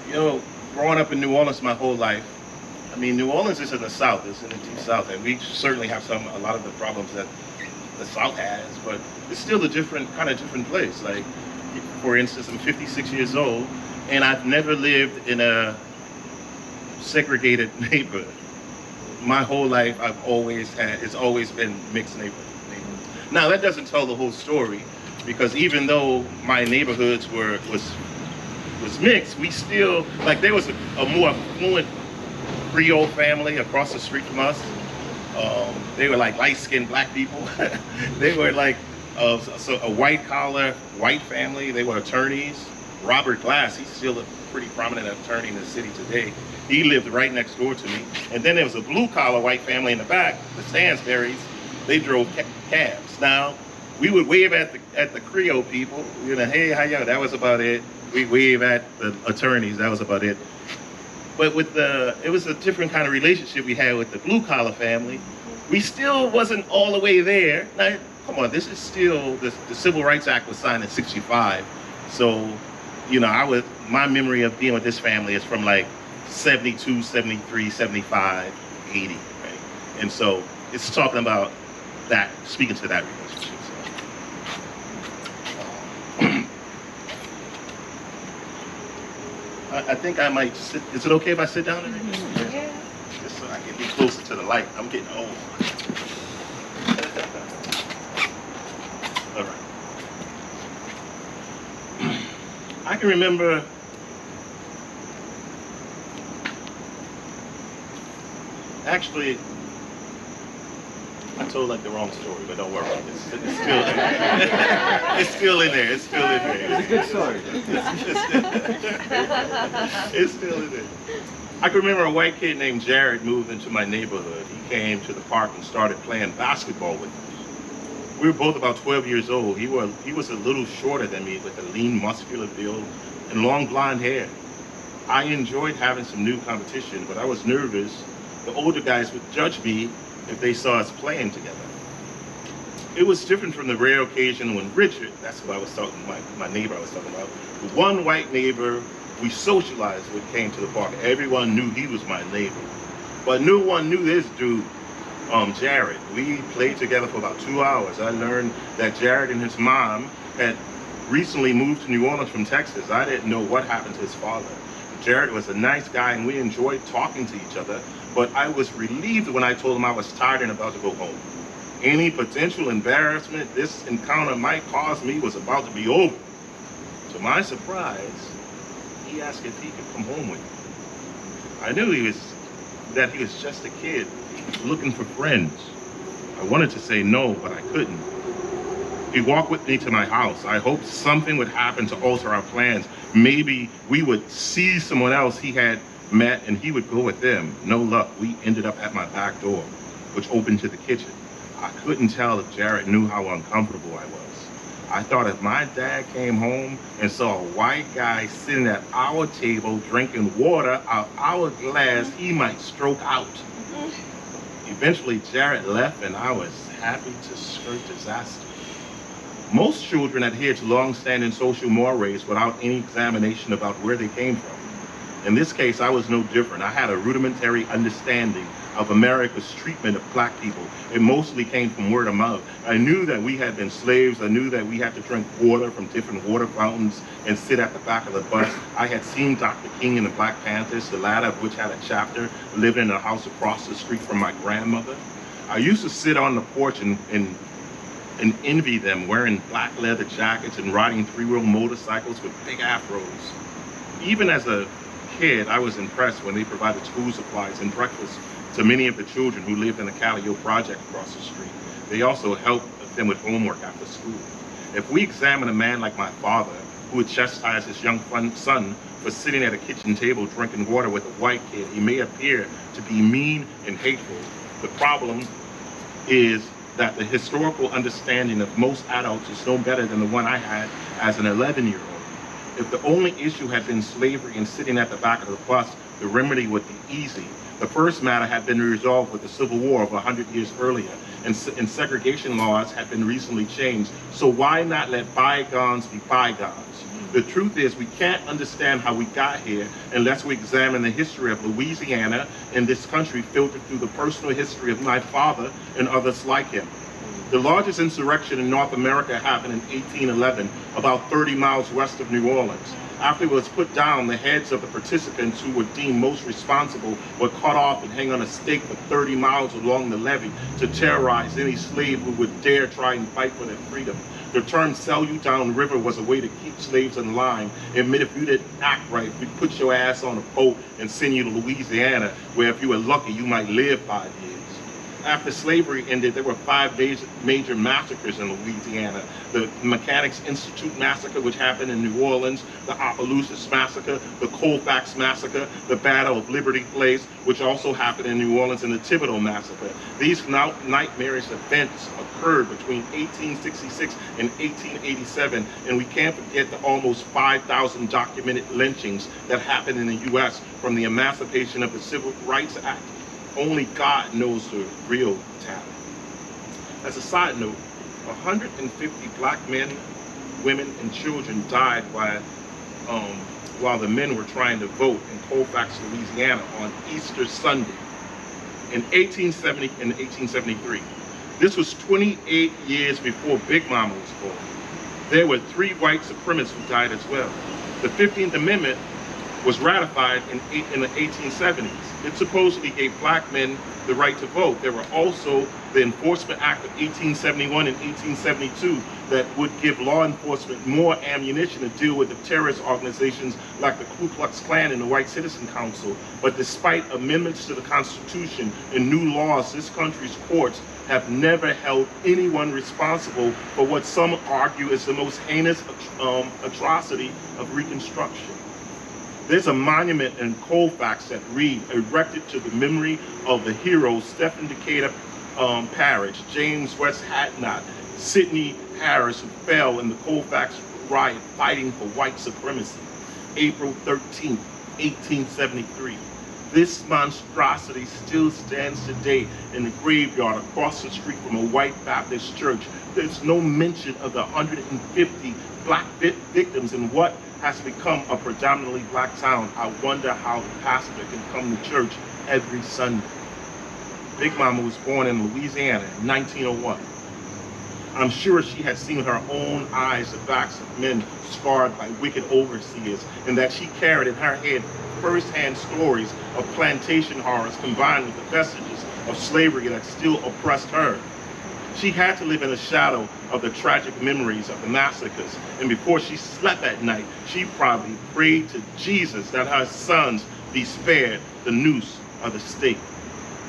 You know, growing up in New Orleans my whole life, I mean, New Orleans is in the South, it's in the deep South, and we certainly have a lot of the problems that the South has, but it's still a different place. Like, for instance, I'm 56 years old, and I've never lived in a segregated neighborhood. My whole life, it's always been mixed neighborhood. Now, that doesn't tell the whole story, because even though my neighborhoods was mixed, we still, like, there was a more affluent Creole family across the street from us. They were like light-skinned black people. They were like a white-collar white family. They were attorneys. Robert Glass, he's still a pretty prominent attorney in the city today. He lived right next door to me. And then there was a blue-collar white family in the back, the Stansberrys. They drove cabs. Now, we would wave at the Creole people, you know, hey, how y'all? That was about it. We wave at the attorneys. That was about it. But it was a different kind of relationship we had with the blue-collar family. We still wasn't all the way there. Now, come on, this is still, the Civil Rights Act was signed in '65. So, you know, my memory of being with this family is from like 72, 73, 75, 80, right? And so it's talking about that, speaking to that relationship. So. I think I might sit. Is it okay if I sit down in it? Yeah. Just so I can be closer to the light. I'm getting old. All right. I can remember actually, I told like the wrong story, but don't worry. It's still in there. It's still in there. It's still in there. It's a good story. It's still in there. I can remember a white kid named Jared moved into my neighborhood. He came to the park and started playing basketball with us. We were both about 12 years old. He was a little shorter than me with a lean, muscular build and long blonde hair. I enjoyed having some new competition, but I was nervous the older guys would judge me if they saw us playing together. It was different from the rare occasion when Richard, that's who I was talking, my neighbor I was talking about, the one white neighbor we socialized with came to the park. Everyone knew he was my neighbor. But no one knew this dude, Jared. We played together for about 2 hours. I learned that Jared and his mom had recently moved to New Orleans from Texas. I didn't know what happened to his father. Jared was a nice guy and we enjoyed talking to each other, but I was relieved when I told him I was tired and about to go home. Any potential embarrassment this encounter might cause me was about to be over. To my surprise, he asked if he could come home with me. I knew that he was just a kid looking for friends. I wanted to say no, but I couldn't. He walked with me to my house. I hoped something would happen to alter our plans. Maybe we would see someone else he had met and he would go with them. No luck. We ended up at my back door, which opened to the kitchen. I couldn't tell if Jared knew how uncomfortable I was. I thought if my dad came home and saw a white guy sitting at our table drinking water out our glass, he might stroke out. Eventually, Jared left and I was happy to skirt disaster. Most children adhere to long-standing social mores without any examination about where they came from. In this case, I was no different. I had a rudimentary understanding of America's treatment of black people. It mostly came from word of mouth. I knew that we had been slaves. I knew that we had to drink water from different water fountains and sit at the back of the bus. I had seen Dr. King and the Black Panthers, the latter of which had a chapter, living in a house across the street from my grandmother. I used to sit on the porch and envy them wearing black leather jackets and riding three-wheel motorcycles with big afros. Even as a kid, I was impressed when they provided school supplies and breakfast to many of the children who lived in the Calio project across the street. They also helped them with homework after school. If we examine a man like my father, who would chastise his young son for sitting at a kitchen table drinking water with a white kid, he may appear to be mean and hateful. The problem is that the historical understanding of most adults is no better than the one I had as an 11-year-old. If the only issue had been slavery and sitting at the back of the bus, the remedy would be easy. The first matter had been resolved with the Civil War of 100 years earlier, and segregation laws had been recently changed. So why not let bygones be bygones? The truth is, we can't understand how we got here unless we examine the history of Louisiana and this country filtered through the personal history of my father and others like him. The largest insurrection in North America happened in 1811, about 30 miles west of New Orleans. After it was put down, the heads of the participants who were deemed most responsible were cut off and hung on a stake for 30 miles along the levee to terrorize any slave who would dare try and fight for their freedom. The term "sell you down river" was a way to keep slaves in line. And if you didn't act right, we'd put your ass on a boat and send you to Louisiana, where if you were lucky, you might live 5 years. After slavery ended, there were 5 major massacres in Louisiana. The Mechanics Institute Massacre, which happened in New Orleans, the Opelousas Massacre, the Colfax Massacre, the Battle of Liberty Place, which also happened in New Orleans, and the Thibodeau Massacre. These nightmarish events occurred between 1866 and 1887, and we can't forget the almost 5,000 documented lynchings that happened in the U.S. from the emancipation of the Civil Rights Act. Only God knows the real tally. As a side note, 150 black men, women, and children died while the men were trying to vote in Colfax, Louisiana on Easter Sunday in 1870 and 1873. This was 28 years before Big Mama was born. There were 3 white supremacists who died as well. The 15th Amendment was ratified in the 1870s. It supposedly gave black men the right to vote. There were also the Enforcement Act of 1871 and 1872 that would give law enforcement more ammunition to deal with the terrorist organizations like the Ku Klux Klan and the White Citizen Council. But despite amendments to the Constitution and new laws, this country's courts have never held anyone responsible for what some argue is the most heinous atrocity of Reconstruction. There's a monument in Colfax that reads, "Erected to the memory of the heroes Stephen Decatur Parrish, James West Hatnot, Sidney Harris, who fell in the Colfax riot fighting for white supremacy, April 13th, 1873. This monstrosity still stands today in the graveyard across the street from a white Baptist church. There's no mention of the 150 black victims in what has become a predominantly black town. I wonder how the pastor can come to church every Sunday." Big Mama was born in Louisiana in 1901. I'm sure she had seen with her own eyes the backs of men scarred by wicked overseers, and that she carried in her head first-hand stories of plantation horrors combined with the vestiges of slavery that still oppressed her. She had to live in the shadow of the tragic memories of the massacres, and before she slept at night, she probably prayed to Jesus that her sons be spared the noose of the stake.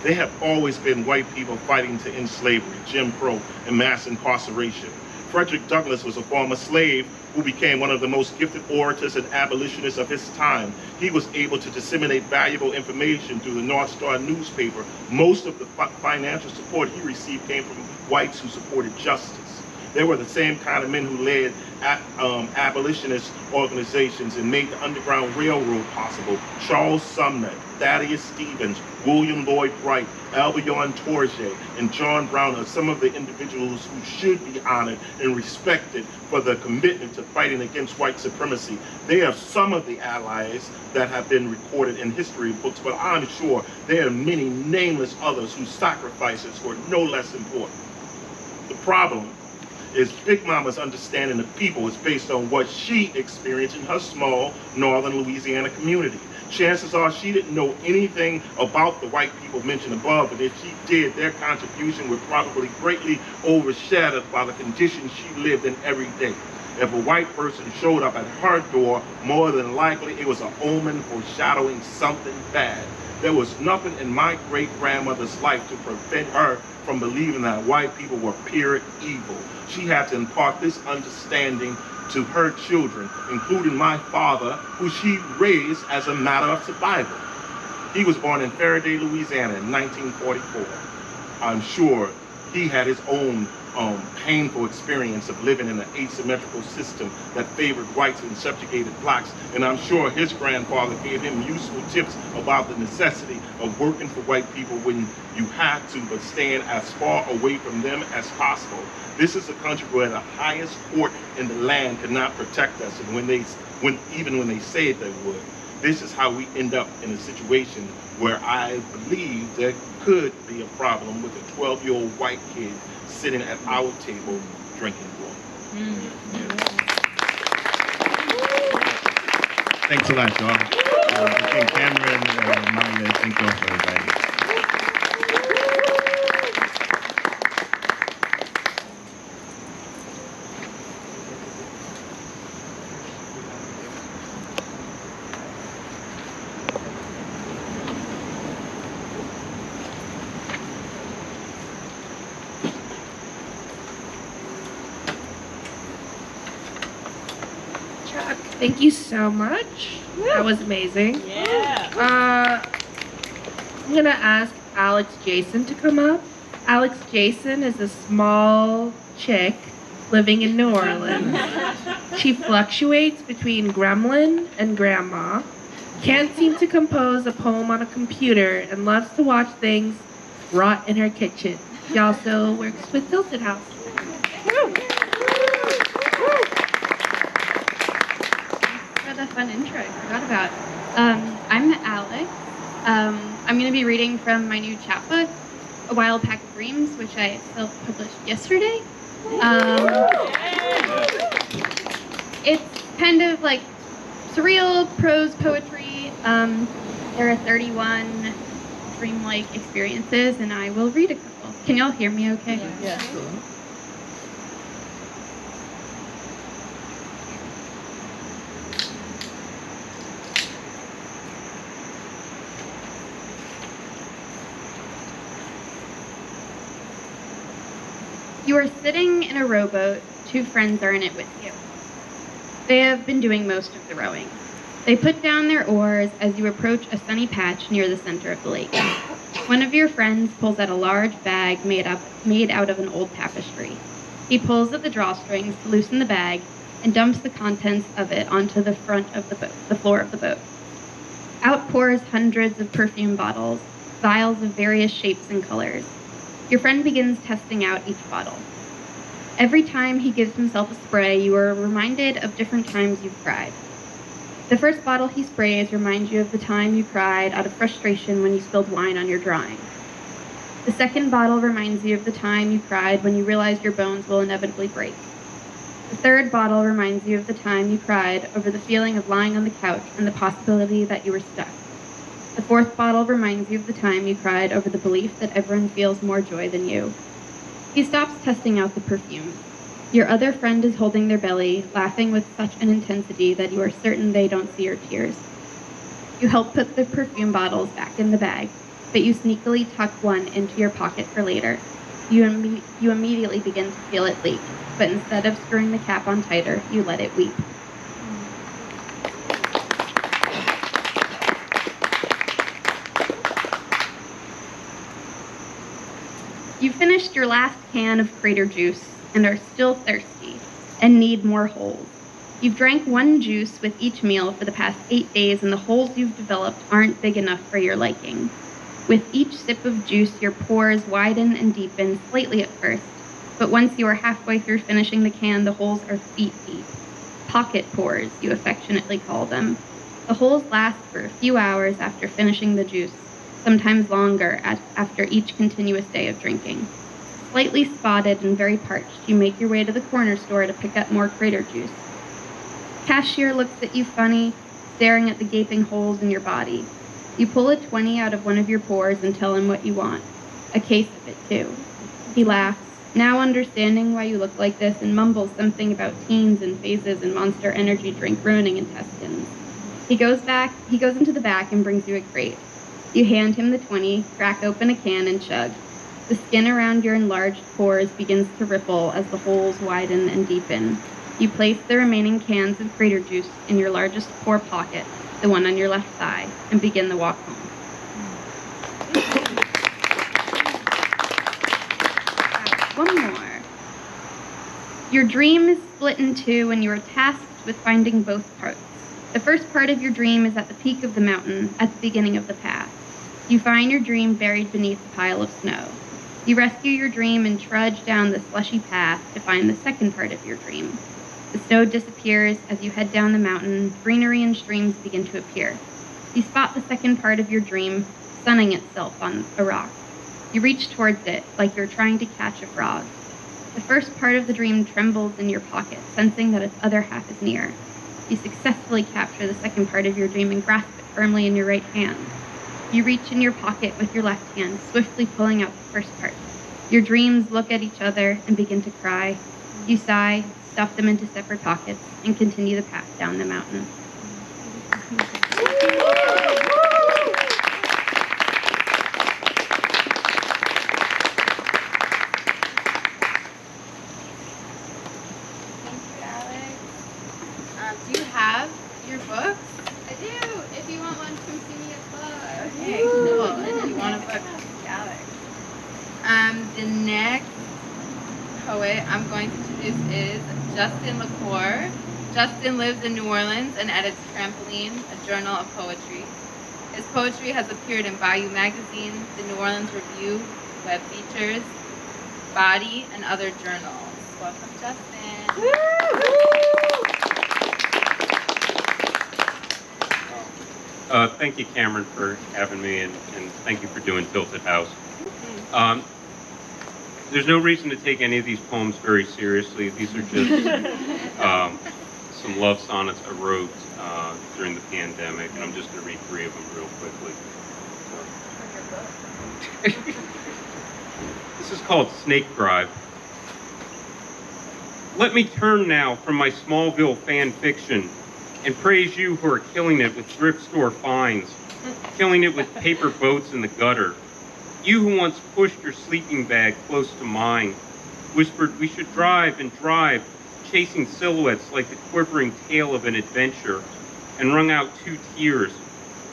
There have always been white people fighting to end slavery, Jim Crow, and mass incarceration. Frederick Douglass was a former slave who became one of the most gifted orators and abolitionists of his time. He was able to disseminate valuable information through the North Star newspaper. Most of the financial support he received came from whites who supported justice. They were the same kind of men who led abolitionist organizations and made the Underground Railroad possible. Charles Sumner, Thaddeus Stevens, William Lloyd Wright, Albion Tourget, and John Brown are some of the individuals who should be honored and respected for their commitment to fighting against white supremacy. They are some of the allies that have been recorded in history books, but I'm sure there are many nameless others whose sacrifices were no less important. The problem is Big Mama's understanding of people is based on what she experienced in her small northern Louisiana community. Chances are she didn't know anything about the white people mentioned above, and if she did, their contribution would probably greatly overshadowed by the conditions she lived in every day. If a white person showed up at her door, more than likely it was an omen foreshadowing something bad. There was nothing in my great-grandmother's life to prevent her from believing that white people were pure evil. She had to impart this understanding to her children, including my father, who she raised as a matter of survival. He was born in Faraday, Louisiana in 1944. I'm sure he had his own painful experience of living in an asymmetrical system that favored whites and subjugated blacks, and I'm sure his grandfather gave him useful tips about the necessity of working for white people when you had to, but staying as far away from them as possible. This is a country where the highest court in the land cannot protect us, and even when they say they would. this is how we end up in a situation where I believe there could be a problem with a 12-year-old white kid sitting at our table drinking water. Thanks a lot, y'all. Again, Cameron, Maya, thank y'all for inviting me. Chuck, thank you so much. That was amazing. Yeah. I'm gonna ask Alex Jason to come up. Alex Jason is a small chick living in New Orleans. She fluctuates between gremlin and grandma, can't seem to compose a poem on a computer, and loves to watch things rot in her kitchen. She also works with Tilted House. For the fun intro, I forgot about. I'm Alex. I'm going to be reading from my new chapbook, A Wild Pack of Dreams, which I self-published yesterday. It's kind of like surreal prose poetry. There are 31 dreamlike experiences, and I will read a couple. Can y'all hear me okay? Yeah. You are sitting in a rowboat. Two friends are in it with you. They have been doing most of the rowing. They put down their oars as you approach a sunny patch near the center of the lake. One of your friends pulls out a large bag made out of an old tapestry. He pulls at the drawstrings to loosen the bag and dumps the contents of it onto the front of the boat, the floor of the boat. Out pours hundreds of perfume bottles, vials of various shapes and colors. Your friend begins testing out each bottle. Every time he gives himself a spray, you are reminded of different times you've cried. The first bottle he sprays reminds you of the time you cried out of frustration when you spilled wine on your drawing. The second bottle reminds you of the time you cried when you realized your bones will inevitably break. The third bottle reminds you of the time you cried over the feeling of lying on the couch and the possibility that you were stuck. The fourth bottle reminds you of the time you cried over the belief that everyone feels more joy than you. He stops testing out the perfume. Your other friend is holding their belly, laughing with such an intensity that you are certain they don't see your tears. You help put the perfume bottles back in the bag, but you sneakily tuck one into your pocket for later. You immediately begin to feel it leak, but instead of screwing the cap on tighter, you let it weep. You finished your last can of crater juice and are still thirsty and need more holes. You've drank one juice with each meal for the past 8 days, and the holes you've developed aren't big enough for your liking. With each sip of juice, your pores widen and deepen slightly at first, but once you are halfway through finishing the can, the holes are feet deep. Pocket pores, you affectionately call them. The holes last for a few hours after finishing the juice, sometimes longer after each continuous day of drinking. Slightly spotted and very parched, you make your way to the corner store to pick up more crater juice. Cashier looks at you funny, staring at the gaping holes in your body. You pull a 20 out of one of your pores and tell him what you want. A case of it, too. He laughs, now understanding why you look like this, and mumbles something about teens and phases and Monster Energy drink ruining intestines. He goes into the back and brings you a crate. You hand him the 20, crack open a can, and chug. The skin around your enlarged pores begins to ripple as the holes widen and deepen. You place the remaining cans of crater juice in your largest pore pocket, the one on your left thigh, and begin the walk home. One more. Your dream is split in two, and you are tasked with finding both parts. The first part of your dream is at the peak of the mountain, at the beginning of the path. You find your dream buried beneath a pile of snow. You rescue your dream and trudge down the slushy path to find the second part of your dream. The snow disappears as you head down the mountain, greenery and streams begin to appear. You spot the second part of your dream sunning itself on a rock. You reach towards it like you're trying to catch a frog. The first part of the dream trembles in your pocket, sensing that its other half is near. You successfully capture the second part of your dream and grasp it firmly in your right hand. You reach in your pocket with your left hand, swiftly pulling out the first part. Your dreams look at each other and begin to cry. You sigh, stuff them into separate pockets, and continue the path down the mountain. Do you have your books? I do. If you want one, come see me at Club. Okay, cool. If you want a book, Alex. The next poet I'm going to introduce is Justin LaCour. Justin lives in New Orleans and edits Trampoline, a journal of poetry. His poetry has appeared in Bayou Magazine, the New Orleans Review, Web Features, Body, and other journals. Welcome, Justin. Thank you, Cameron, for having me, and thank you for doing Tilted House. There's no reason to take any of these poems very seriously. These are just some love sonnets I wrote during the pandemic, and I'm just going to read 3 of them real quickly. This is called Snake Drive. Let me turn now from my Smallville fan fiction and praise you who are killing it with thrift store finds, killing it with paper boats in the gutter. You who once pushed your sleeping bag close to mine, whispered we should drive and drive, chasing silhouettes like the quivering tail of an adventure, and wrung out 2 tears,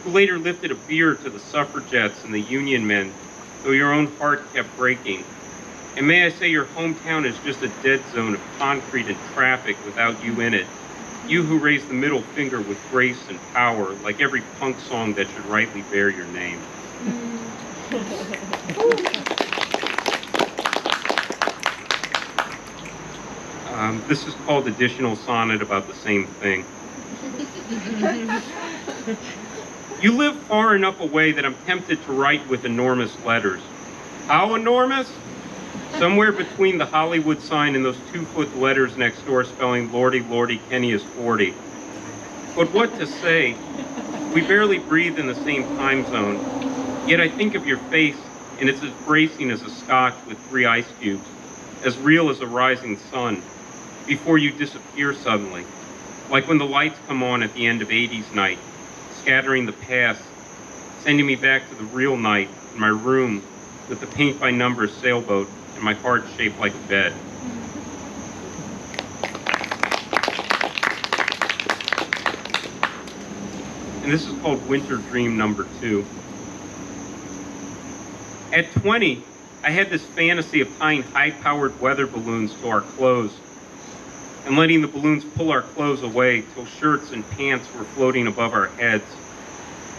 who later lifted a beer to the suffragettes and the union men, though your own heart kept breaking. And may I say your hometown is just a dead zone of concrete and traffic without you in it. You who raise the middle finger with grace and power, like every punk song that should rightly bear your name. This is called Additional Sonnet about the same thing. You live far enough away that I'm tempted to write with enormous letters. How enormous? Somewhere between the Hollywood sign and those 2-foot letters next door spelling Lordy, Lordy, Kenny is 40. But what to say? We barely breathe in the same time zone. Yet I think of your face, and it's as bracing as a scotch with 3 ice cubes, as real as a rising sun, before you disappear suddenly, like when the lights come on at the end of 80s night, scattering the past, sending me back to the real night in my room with the paint by numbers sailboat and my heart shaped like a bed. And this is called Winter Dream number 2. At 20, I had this fantasy of tying high-powered weather balloons to our clothes and letting the balloons pull our clothes away till shirts and pants were floating above our heads.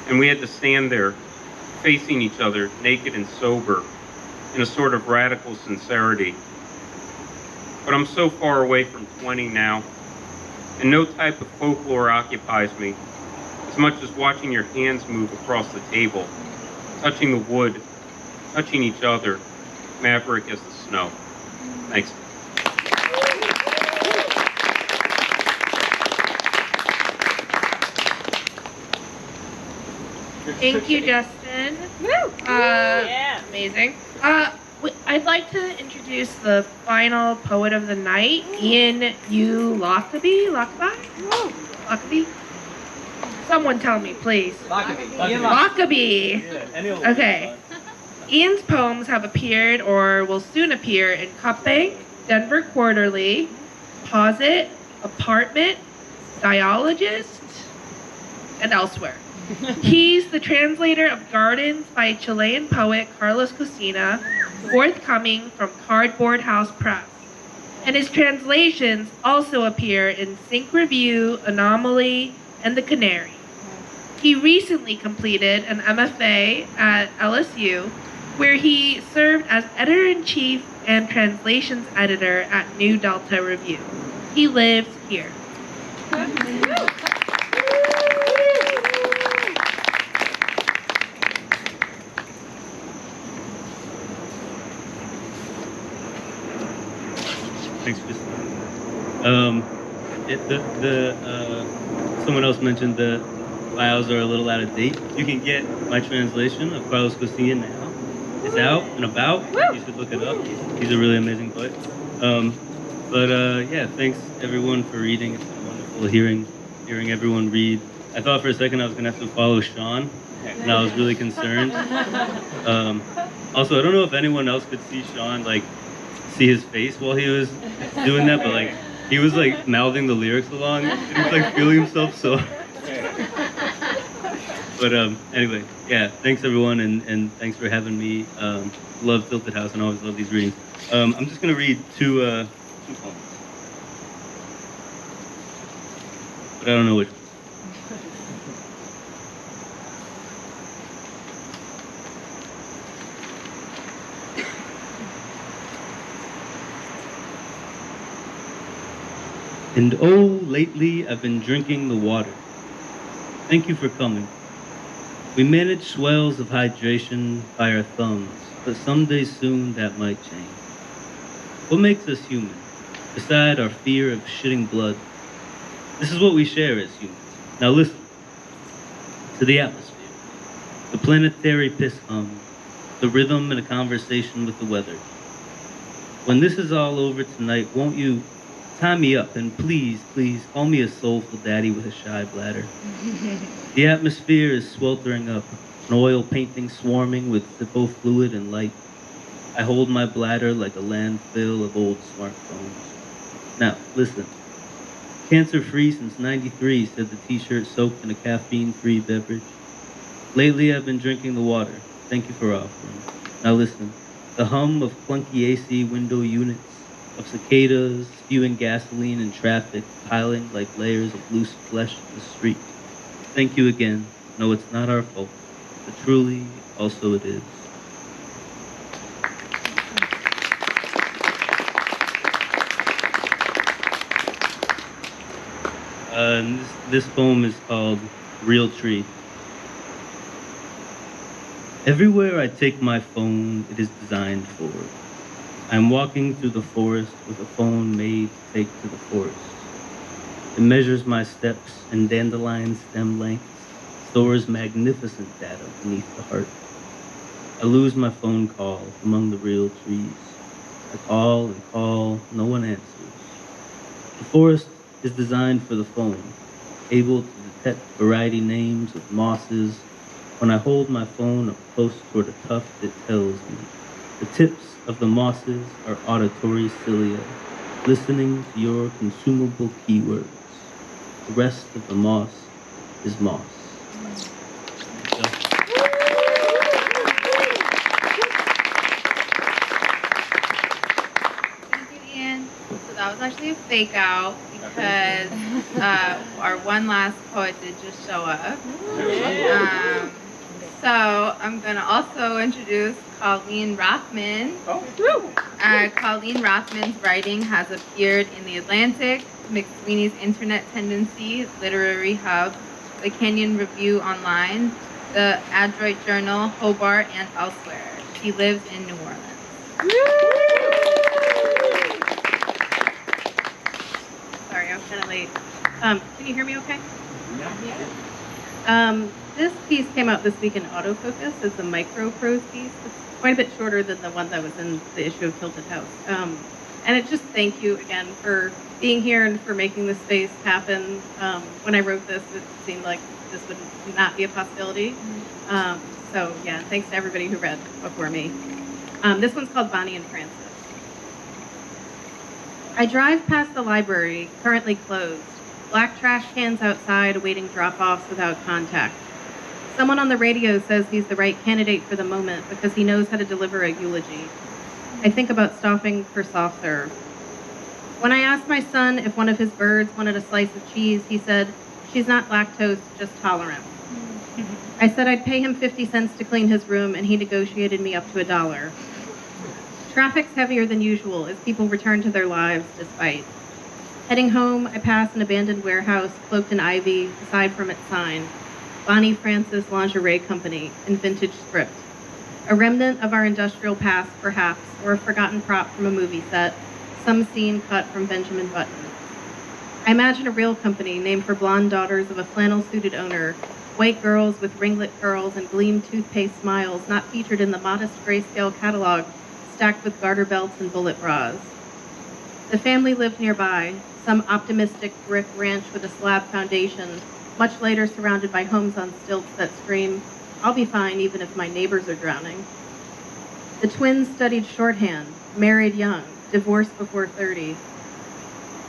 And we had to stand there, facing each other, naked and sober, in a sort of radical sincerity. But I'm so far away from 20 now, and no type of folklore occupies me, as much as watching your hands move across the table, touching the wood, touching each other, maverick as the snow. Thanks. Thank you, Justin. Amazing. I'd like to introduce the final poet of the night, Ian U. Lockaby. Lockaby? Someone tell me, please. Lockaby. Okay. Ian's poems have appeared or will soon appear in Cup Bank, Denver Quarterly, Posit, Apartment, Dialogist, and elsewhere. He's the translator of Gardens by Chilean poet Carlos Cosina, forthcoming from Cardboard House Press. And his translations also appear in Sync Review, Anomaly, and The Canary. He recently completed an MFA at LSU, where he served as editor-in-chief and translations editor at New Delta Review. He lives here. Someone else mentioned the files are a little out of date. You can get my translation of Carlos Costilla now. It's out and about. You should look it up. He's a really amazing poet. Yeah, thanks everyone for reading. It's been wonderful hearing everyone read. I thought for a second I was gonna have to follow Sean, and I was really concerned. Also, I don't know if anyone else could see Sean, like, see his face while he was doing that, but like, he was like mouthing the lyrics along. And he was like feeling himself so. But anyway, yeah, thanks everyone, and thanks for having me. Love Tilted House and always love these readings. I'm just gonna read two poems, but I don't know which. And oh, lately I've been drinking the water. Thank you for coming. We manage swells of hydration by our thumbs, but someday soon that might change. What makes us human, beside our fear of shitting blood? This is what we share as humans. Now listen to the atmosphere, the planetary piss hum, the rhythm and a conversation with the weather. When this is all over tonight, won't you tie me up and please, please call me a soulful daddy with a shy bladder. The atmosphere is sweltering up, an oil painting swarming with Zippo fluid and light. I hold my bladder like a landfill of old smartphones. Now, listen. Cancer-free since '93, said the t-shirt soaked in a caffeine-free beverage. Lately, I've been drinking the water. Thank you for offering. Now listen. The hum of clunky AC window units, of cicadas spewing gasoline in traffic, piling like layers of loose flesh in the street. Thank you again. No, it's not our fault, but truly, also it is. And this poem is called Real Tree. Everywhere I take my phone, it is designed for. I'm walking through the forest with a phone made to take to the forest. It measures my steps in dandelion stem lengths, stores magnificent data beneath the heart. I lose my phone call among the real trees. I call and call, no one answers. The forest is designed for the phone, able to detect variety names of mosses. When I hold my phone up close toward a tuft, it tells me. The tips of the mosses are auditory cilia, listening to your consumable keywords. The rest of the moss is moss. Thank you, Ian. So that was actually a fake out because our one last poet did just show up. So I'm gonna also introduce Colleen Rothman. Colleen Rothman's writing has appeared in The Atlantic, McSweeney's Internet Tendency, Literary Hub, The Kenyon Review Online, The Adroit Journal, Hobart, and elsewhere. She lives in New Orleans. Sorry, I was kind of late. Can you hear me okay? Yeah. This piece came out this week in Autofocus. It's a micro prose piece. It's quite a bit shorter than the one that was in the issue of Tilted House. And it just thank you again for being here and for making this space happen. When I wrote this, it seemed like this would not be a possibility. So yeah, thanks to everybody who read before me. This one's called Bonnie and Francis. I drive past the library, currently closed. Black trash cans outside awaiting drop-offs without contact. Someone on the radio says he's the right candidate for the moment because he knows how to deliver a eulogy. I think about stopping for soft serve. When I asked my son if one of his birds wanted a slice of cheese, he said, "She's not lactose, just tolerant." I said I'd pay him 50 cents to clean his room, and he negotiated me up to $1. Traffic's heavier than usual as people return to their lives despite. Heading home, I pass an abandoned warehouse cloaked in ivy, aside from its sign, Bonnie Francis Lingerie Company in vintage script. A remnant of our industrial past, perhaps, or a forgotten prop from a movie set, some scene cut from Benjamin Button. I imagine a real company named for blonde daughters of a flannel-suited owner, white girls with ringlet curls and gleam toothpaste smiles not featured in the modest grayscale catalog stacked with garter belts and bullet bras. The family lived nearby, some optimistic brick ranch with a slab foundation, much later surrounded by homes on stilts that scream, "I'll be fine even if my neighbors are drowning." The twins studied shorthand, married young, divorced before 30.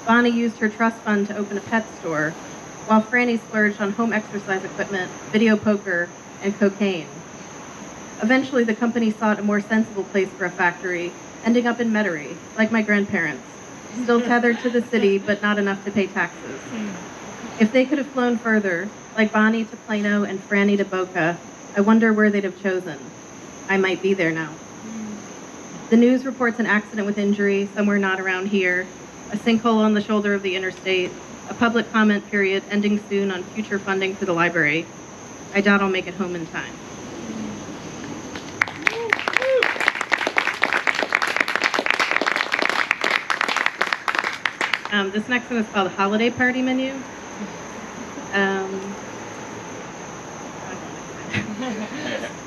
Bonnie used her trust fund to open a pet store, while Franny splurged on home exercise equipment, video poker, and cocaine. Eventually, the company sought a more sensible place for a factory, ending up in Metairie, like my grandparents, still tethered to the city, but not enough to pay taxes. If they could have flown further, like Bonnie to Plano and Franny to Boca, I wonder where they'd have chosen. I might be there now. The news reports an accident with injury, somewhere not around here, a sinkhole on the shoulder of the interstate, a public comment period ending soon on future funding for the library. I doubt I'll make it home in time. This next one is called Holiday Party Menu.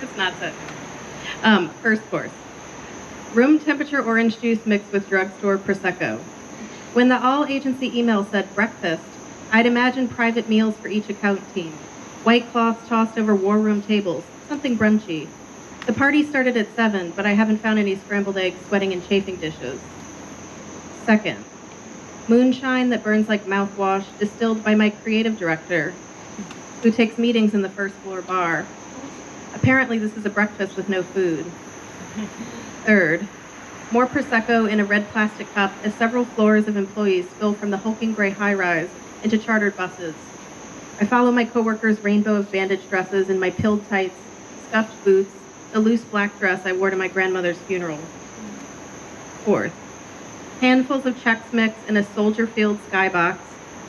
It's not set. First course. Room temperature orange juice mixed with drugstore Prosecco. When the all-agency email said breakfast, I'd imagine private meals for each account team. White cloths tossed over war room tables, something brunchy. The party started at 7, but I haven't found any scrambled eggs sweating in chafing dishes. Second, moonshine that burns like mouthwash, distilled by my creative director, who takes meetings in the first floor bar. Apparently this is a breakfast with no food. Third, more Prosecco in a red plastic cup as several floors of employees spill from the hulking gray high-rise into chartered buses. I follow my coworkers' rainbow of bandage dresses in my pilled tights, scuffed boots, the loose black dress I wore to my grandmother's funeral. Fourth, handfuls of Chex Mix in a Soldier Field skybox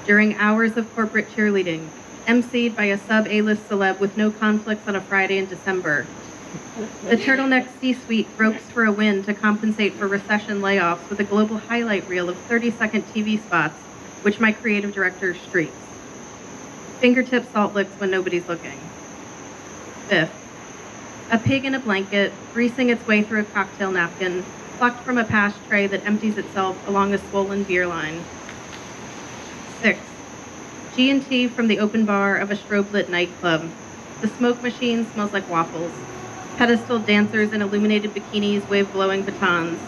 during hours of corporate cheerleading, emceed by a sub-A-list celeb with no conflicts on a Friday in December. The turtleneck C-suite ropes for a win to compensate for recession layoffs with a global highlight reel of 30-second TV spots, which my creative director streaks. Fingertip salt licks when nobody's looking. Fifth, a pig in a blanket, greasing its way through a cocktail napkin, plucked from a pash tray that empties itself along a swollen beer line. Sixth, G&T from the open bar of a strobe-lit nightclub. The smoke machine smells like waffles. Pedestal dancers in illuminated bikinis wave glowing batons.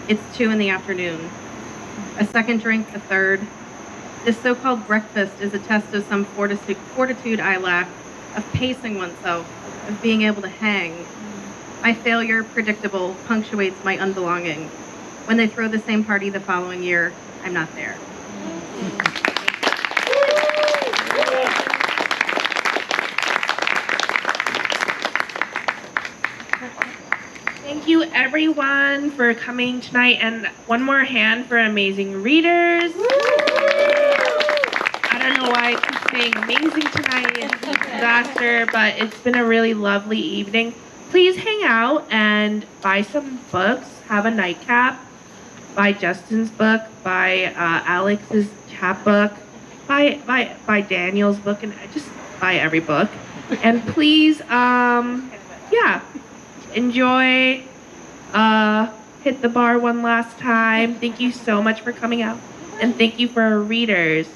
It's 2 in the afternoon. A second drink, a third. This so-called breakfast is a test of some fortitude I lack, of pacing oneself, of being able to hang. My failure, predictable, punctuates my unbelonging. When they throw the same party the following year, I'm not there. Thank you everyone for coming tonight, and one more hand for amazing readers. I don't know why I keep saying amazing tonight, it's a disaster, but it's been a really lovely evening. Please hang out and buy some books, have a nightcap, buy Justin's book, buy Alex's chapbook, buy Daniel's book, and just buy every book. And please, yeah, enjoy, hit the bar one last time. Thank you so much for coming out, and thank you for our readers.